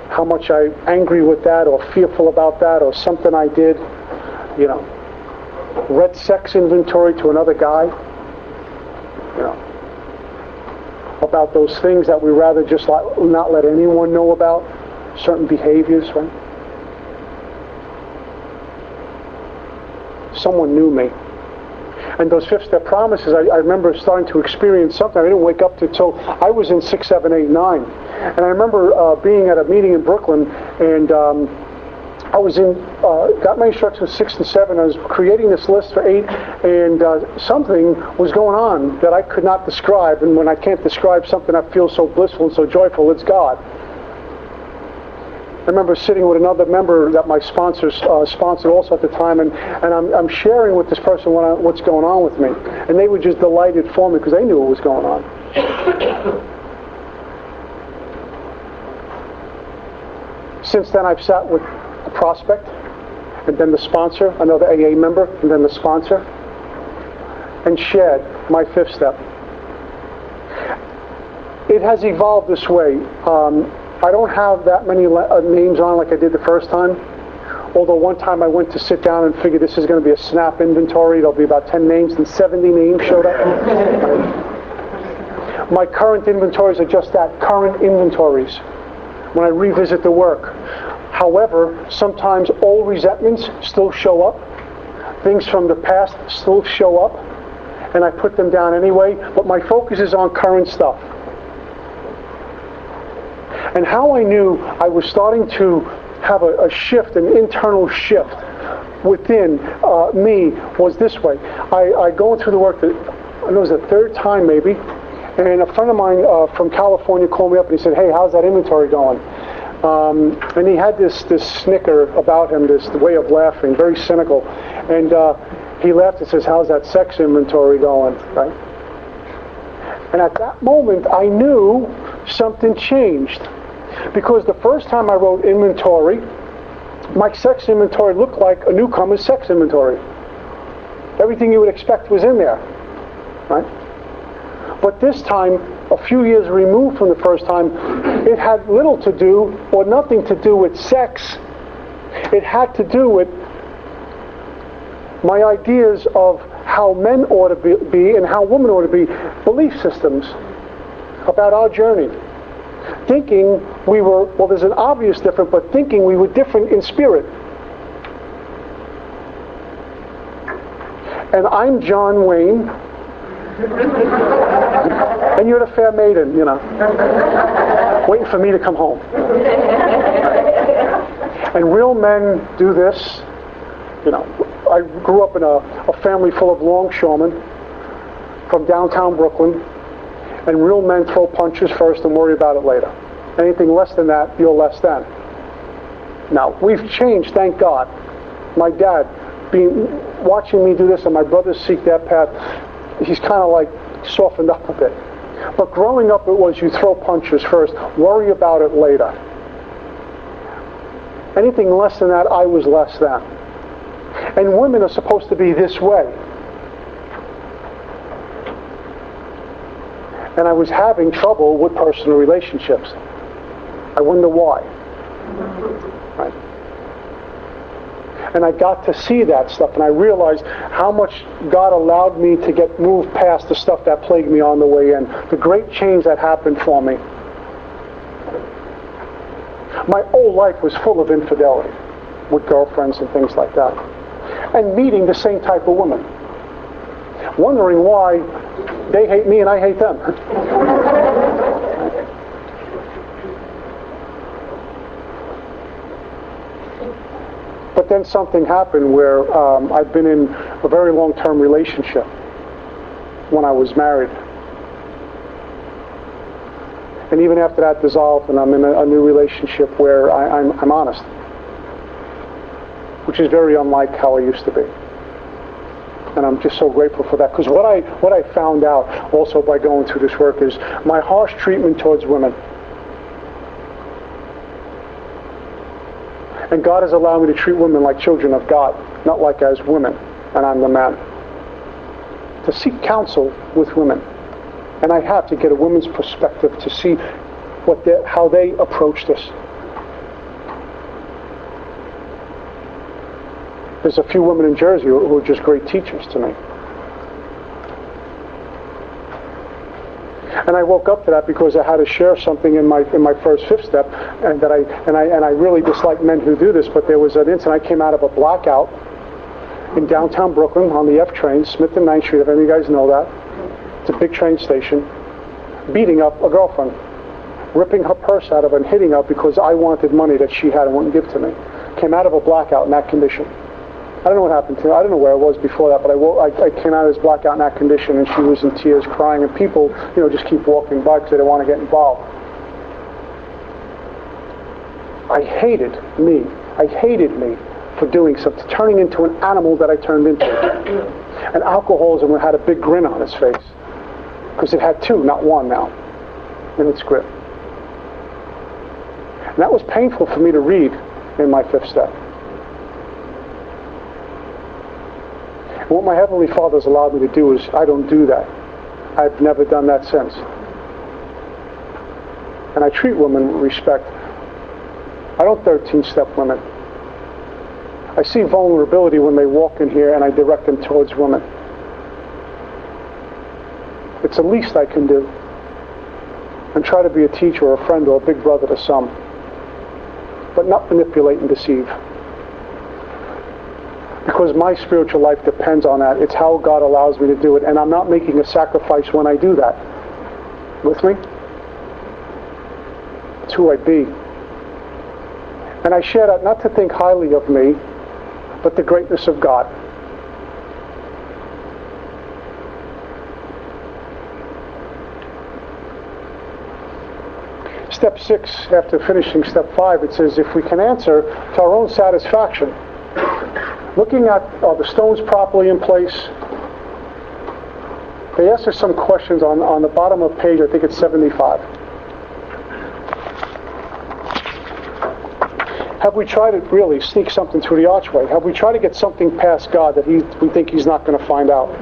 How much I'm angry with that or fearful about that or something I did, read sex inventory to another guy, about those things that we rather just not let anyone know about, certain behaviors, right? Someone knew me. And those fifth step promises, I remember starting to experience something. I didn't wake up to until I was in 6, 7, 8, 9. And I remember being at a meeting in Brooklyn, and I was got my instructions 6 and 7. I was creating this list for 8, and something was going on that I could not describe. And when I can't describe something that feels so blissful and so joyful, it's God. I remember sitting with another member that my sponsor sponsored also at the time, and I'm sharing with this person what's going on with me. And they were just delighted for me because they knew what was going on. Since then, I've sat with a prospect, and then the sponsor, another AA member, and then the sponsor, and shared my fifth step. It has evolved this way. I don't have that many names on like I did the first time. Although one time I went to sit down and figure this is going to be a snap inventory. There'll be about 10 names, and 70 names showed up. My current inventories are just that, current inventories, when I revisit the work. However, sometimes old resentments still show up. Things from the past still show up. And I put them down anyway. But my focus is on current stuff. And how I knew I was starting to have a shift, an internal shift within me was this way. I go through the work, I know it was the third time maybe, and a friend of mine from California called me up and he said, "Hey, how's that inventory going?" And he had this snicker about him, this way of laughing, very cynical. And he laughed and says, "How's that sex inventory going?" Right? And at that moment, I knew something changed. Because the first time I wrote inventory, my sex inventory looked like a newcomer's sex inventory. Everything you would expect was in there, right? But this time, a few years removed from the first time, it had little to do or nothing to do with sex. It had to do with my ideas of how men ought to be and how women ought to be, belief systems about our journey. Thinking we were, well, there's an obvious difference, but thinking we were different in spirit. And I'm John Wayne, and you're the fair maiden, waiting for me to come home. And real men do this. I grew up in a family full of longshoremen from downtown Brooklyn. And real men throw punches first and worry about it later. Anything less than that, you're less than. Now, we've changed, thank God. My dad, watching me do this and my brothers seek that path, he's kind of like softened up a bit. But growing up, it was you throw punches first, worry about it later. Anything less than that, I was less than. And women are supposed to be this way. And I was having trouble with personal relationships. I wonder why. Right? And I got to see that stuff, and I realized how much God allowed me to get moved past the stuff that plagued me on the way in. The great change that happened for me. My whole life was full of infidelity with girlfriends and things like that. And meeting the same type of women. Wondering why they hate me and I hate them. But then something happened where I've been in a very long-term relationship when I was married. And even after that dissolved and I'm in a new relationship where I'm honest. Which is very unlike how I used to be. And I'm just so grateful for that. Because what I found out also by going through this work is my harsh treatment towards women. And God has allowed me to treat women like children of God, not like as women, and I'm the man. to seek counsel with women. And I have to get a woman's perspective to see how they approach this. There's a few women in Jersey who are just great teachers to me. And I woke up to that because I had to share something in my first fifth step, and I really dislike men who do this. But there was an incident. I came out of a blackout in downtown Brooklyn on the F train, Smith and 9th Street. If any of you guys know that, it's a big train station. Beating up a girlfriend, ripping her purse out of her and hitting her because I wanted money that she had and wouldn't give to me. Came out of a blackout in that condition. I don't know what happened to her. I don't know where I was before that, but I came out of this blackout in that condition, and she was in tears, crying, and people, just keep walking by because they don't want to get involved. I hated me for doing something, turning into an animal that I turned into. And alcoholism had a big grin on his face because it had two, not one now, in its grip. And that was painful for me to read in my fifth step. What my Heavenly Father has allowed me to do is I don't do that. I've never done that since. And I treat women with respect. I don't 13-step women. I see vulnerability when they walk in here and I direct them towards women. It's the least I can do. And try to be a teacher or a friend or a big brother to some. But not manipulate and deceive. Because my spiritual life depends on that. It's how God allows me to do it. And I'm not making a sacrifice when I do that. With me? It's who I be. And I share that not to think highly of me, but the greatness of God. Step 6, after finishing step 5, it says, if we can answer to our own satisfaction, looking at the stones properly in place, they ask us some questions on the bottom of page, I think it's 75. Have we tried to really sneak something through the archway? Have we tried to get something past God that we think He's not going to find out?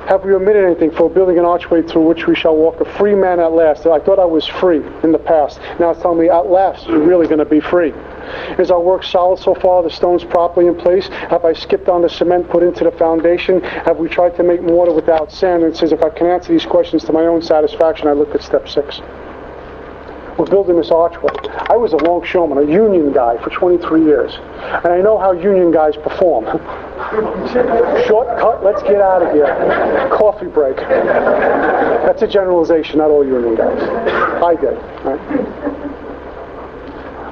Have we omitted anything for building an archway through which we shall walk a free man at last? I thought I was free in the past. Now it's telling me at last you're really going to be free. Is our work solid so far? The stones properly in place? Have I skipped on the cement put into the foundation? Have we tried to make mortar without sand? And it says if I can answer these questions to my own satisfaction, I look at step 6. We're building this archway. I was a longshoreman, a union guy for 23 years. And I know how union guys perform. Shortcut, let's get out of here. Coffee break. That's a generalization, not all union guys. I did. Right?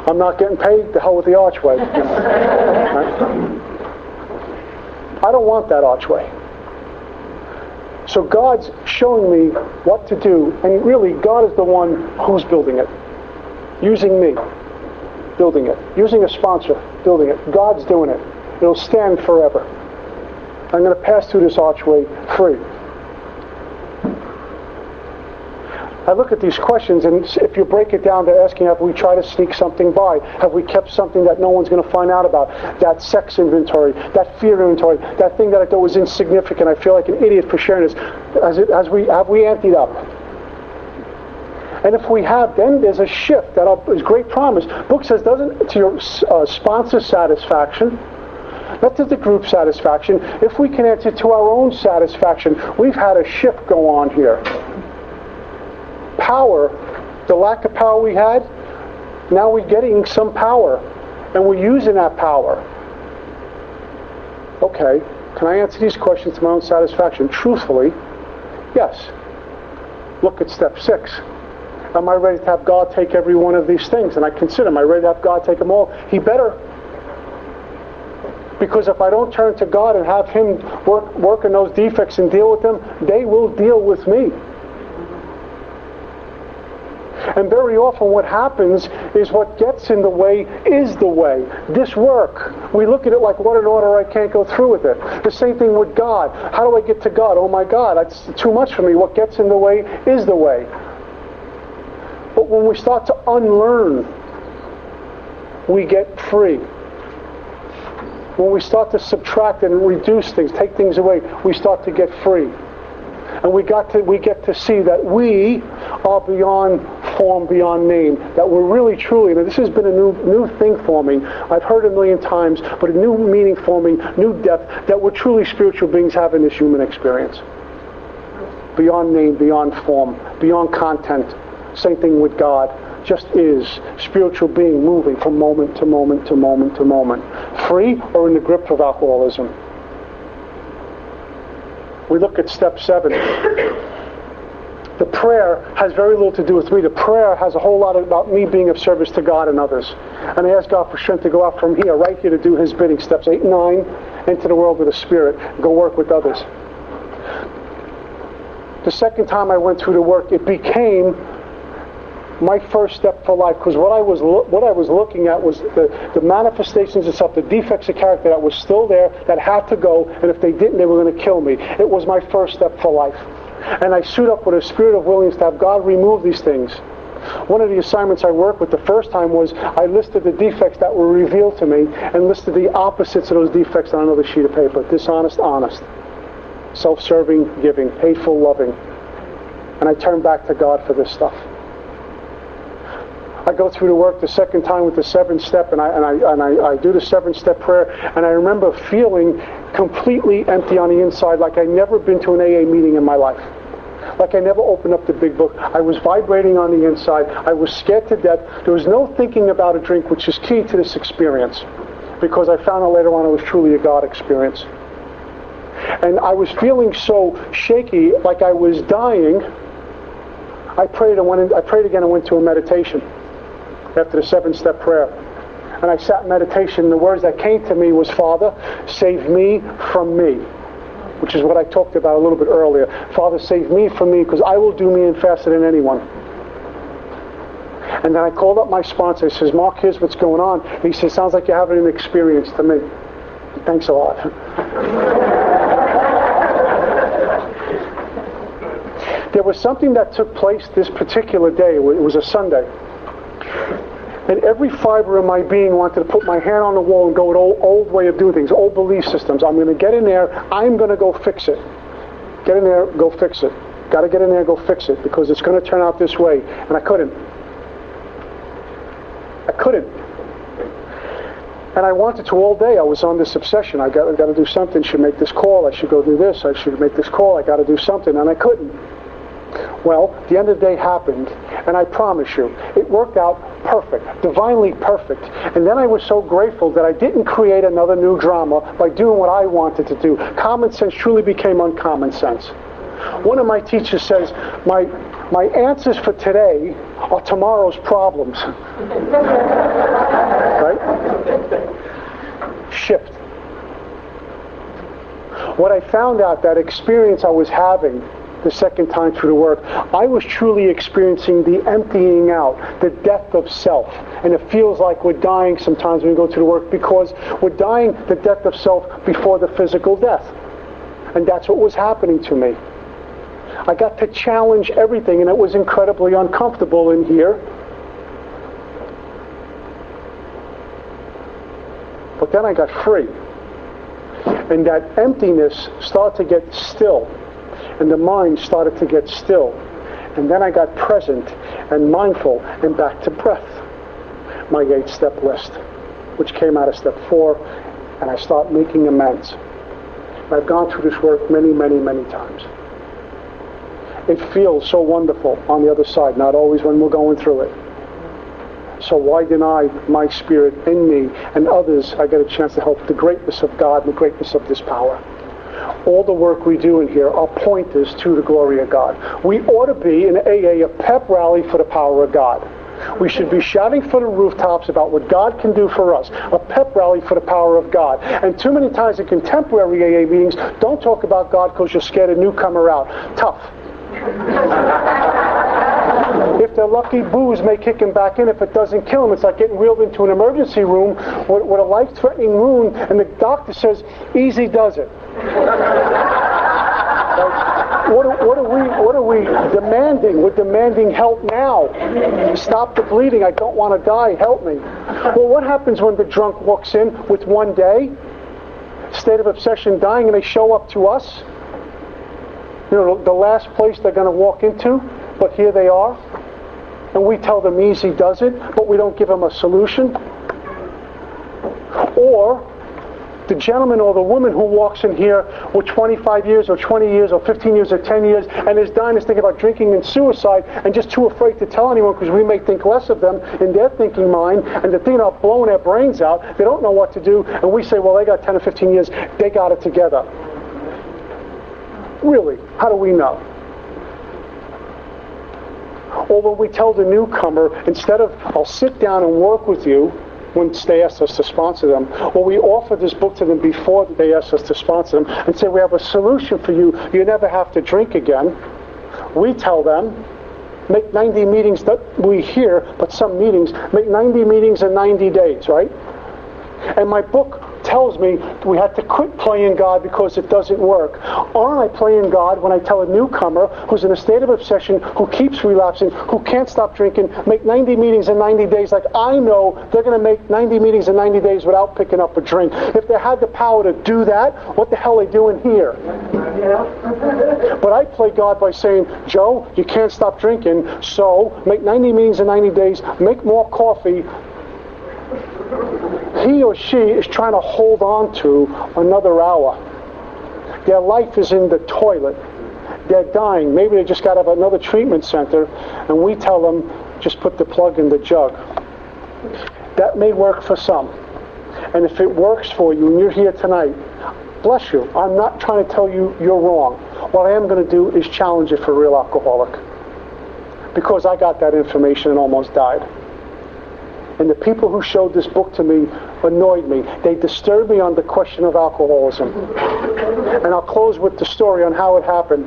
I'm not getting paid, the hell with the archway. Right? I don't want that archway. So God's showing me what to do, and really God is the one who's building it. Using me, building it. Using a sponsor, building it. God's doing it. It'll stand forever. I'm going to pass through this archway free. I look at these questions, and if you break it down to asking, have we tried to sneak something by? Have we kept something that no one's going to find out about? That sex inventory, that fear inventory, that thing that I thought was insignificant. I feel like an idiot for sharing this. Have we emptied up? And if we have, then there's a shift that is great promise. Book says, doesn't to your sponsor's satisfaction, not to the group satisfaction. If we can answer to our own satisfaction, we've had a shift go on here. Power, the lack of power we had, now we're getting some power, and we're using that power. Okay, can I answer these questions to my own satisfaction? Truthfully, yes. Look at step 6. Am I ready to have God take every one of these things? And I consider, am I ready to have God take them all? He better. Because if I don't turn to God and have Him work in those defects and deal with them, they will deal with me. And very often what happens is what gets in the way is the way. This work, we look at it like, what an order, I can't go through with it. The same thing with God. How do I get to God? Oh my God, that's too much for me. What gets in the way is the way. But when we start to unlearn we get free. When we start to subtract and reduce things, take things away, we start to get free. And we get to see that we are beyond form, beyond name. That we're really, truly, and this has been a new thing for me. I've heard a million times, but a new meaning for me, new depth, that we're truly spiritual beings having this human experience. Beyond name, beyond form, beyond content. Same thing with God. Just is. Spiritual being moving from moment to moment to moment to moment. Free or in the grip of alcoholism. We look at step 7. The prayer has very little to do with me. The prayer has a whole lot about me being of service to God and others. And I ask God for strength to go out from here, right here, to do His bidding. Steps 8 and 9, into the world with the Spirit. Go work with others. The second time I went through the work, it became my first step for life, because what I was looking at was the manifestations of self, the defects of character that was still there, that had to go, and if they didn't, they were going to kill me. It was my first step for life. And I suit up with a spirit of willingness to have God remove these things. One of the assignments I worked with the first time was I listed the defects that were revealed to me and listed the opposites of those defects on another sheet of paper. Dishonest, honest. Self-serving, giving. Hateful, loving. And I turned back to God for this stuff. I go through the work the second time with the 7th step, and I do the 7th step prayer, and I remember feeling completely empty on the inside, like I'd never been to an AA meeting in my life. Like I never opened up the big book. I was vibrating on the inside. I was scared to death. There was no thinking about a drink, which is key to this experience, because I found out later on it was truly a God experience. And I was feeling so shaky, like I was dying. I prayed again and went to a meditation after the 7th step prayer. And I sat in meditation. The words that came to me was, Father, save me from me. Which is what I talked about a little bit earlier. Father, save me from me, because I will do me in faster than anyone. And then I called up my sponsor. He says, Mark, here's what's going on. And he says, sounds like you're having an experience to me. Thanks a lot. There was something that took place this particular day. It was a Sunday. And every fiber of my being wanted to put my hand on the wall and go with old way of doing things, old belief systems. I'm going to get in there. I'm going to go fix it. Get in there, go fix it. Got to get in there, go fix it, because it's going to turn out this way. And I couldn't. And I wanted to all day. I was on this obsession. I got to do something. Should make this call. I should go do this. I should make this call. I got to do something. And I couldn't. Well, the end of the day happened, and I promise you, it worked out perfect, divinely perfect. And then I was so grateful that I didn't create another new drama by doing what I wanted to do. Common sense truly became uncommon sense. One of my teachers says, my answers for today are tomorrow's problems. Right? Shift. What I found out, that experience I was having the second time through the work, I was truly experiencing the emptying out, the death of self. And it feels like we're dying sometimes when we go to the work, because we're dying the death of self before the physical death. And that's what was happening to me. I got to challenge everything, and it was incredibly uncomfortable in here. But then I got free. And that emptiness started to get still. And the mind started to get still. And then I got present and mindful and back to breath. My 8-step list, which came out of step 4, and I start making amends. And I've gone through this work many, many, many times. It feels so wonderful on the other side, not always when we're going through it. So why deny my spirit in me and others? I get a chance to help the greatness of God and the greatness of this power. All the work we do in here are pointers to the glory of God. We ought to be in AA a pep rally for the power of God. We should be shouting for the rooftops about what God can do for us. A pep rally for the power of God. And too many times in contemporary AA meetings, don't talk about God because you're scared a newcomer out. Tough. If they're lucky, booze may kick him back in. If it doesn't kill him, it's like getting wheeled into an emergency room with a life-threatening wound, and the doctor says, easy does it. What are we demanding? We're demanding help now. Stop the bleeding. I don't want to die. Help me. Well, what happens when the drunk walks in with one day, state of obsession, dying, and they show up to us? You know, the last place they're going to walk into, but here they are. And we tell them easy does it, but we don't give them a solution. Or the gentleman or the woman who walks in here with 25 years or 20 years or 15 years or 10 years and is dying, is thinking about drinking and suicide and just too afraid to tell anyone because we may think less of them in their thinking mind, and they're thinking about blowing their brains out. They don't know what to do, and we say, well, they got 10 or 15 years, they got it together. Really, how do we know? Or when we tell the newcomer, instead of, I'll sit down and work with you, when they ask us to sponsor them, or we offer this book to them before they ask us to sponsor them and say, we have a solution for you, you never have to drink again. We tell them, make 90 meetings, that we hear, but some meetings, make 90 meetings in 90 days, right? And my book tells me we have to quit playing God because it doesn't work. Aren't I playing God when I tell a newcomer who's in a state of obsession, who keeps relapsing, who can't stop drinking, make 90 meetings in 90 days, like I know they're going to make 90 meetings in 90 days without picking up a drink. If they had the power to do that, what the hell are they doing here? But I play God by saying, Joe, you can't stop drinking, so make 90 meetings in 90 days, make more coffee. He or she is trying to hold on to another hour. Their life is in the toilet. They're dying. Maybe they just got out of another treatment center, and we tell them, just put the plug in the jug. That may work for some. And if it works for you and you're here tonight, bless you. I'm not trying to tell you you're wrong. What I am going to do is challenge it for a real alcoholic. Because I got that information and almost died. And the people who showed this book to me annoyed me. They disturbed me on the question of alcoholism. And I'll close with the story on how it happened.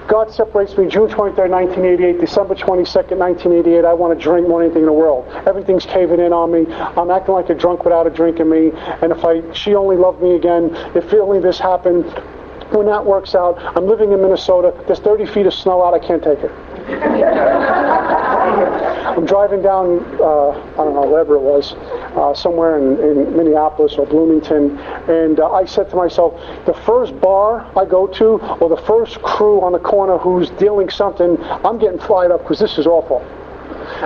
God separates me June 23rd, 1988, December 22nd, 1988. I want to drink more than anything in the world. Everything's caving in on me. I'm acting like a drunk without a drink in me. And if she only loved me again, if only this happened. When that works out, I'm living in Minnesota. There's 30 feet of snow out. I can't take it. I'm driving down, I don't know, wherever it was, somewhere in Minneapolis or Bloomington, and I said to myself, the first bar I go to, or the first crew on the corner who's dealing something, I'm getting fired up because this is awful.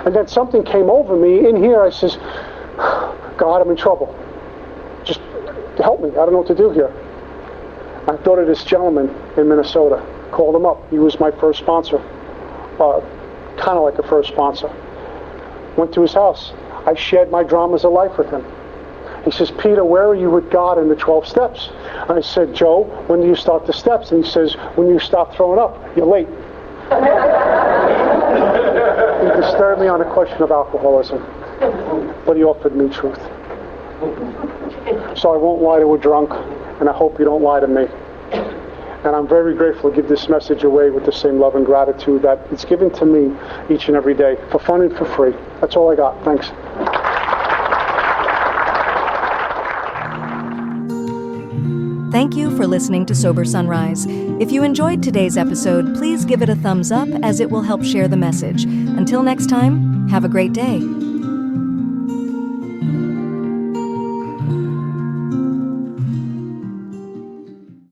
And then something came over me in here. I says, God, I'm in trouble. Just help me. I don't know what to do here. I thought of this gentleman in Minnesota. Called him up. He was my first sponsor. Kind of like a first sponsor. Went to his house. I shared my dramas of life with him. He says, Peter, where are you with God in the 12 steps? And I said, Joe, when do you start the steps? And he says, when you stop throwing up, you're late. He disturbed me on the question of alcoholism. But he offered me truth. So I won't lie to a drunk, and I hope you don't lie to me. And I'm very grateful to give this message away with the same love and gratitude that it's given to me each and every day, for fun and for free. That's all I got. Thanks. Thank you for listening to Sober Sunrise. If you enjoyed today's episode, please give it a thumbs up as it will help share the message. Until next time, have a great day.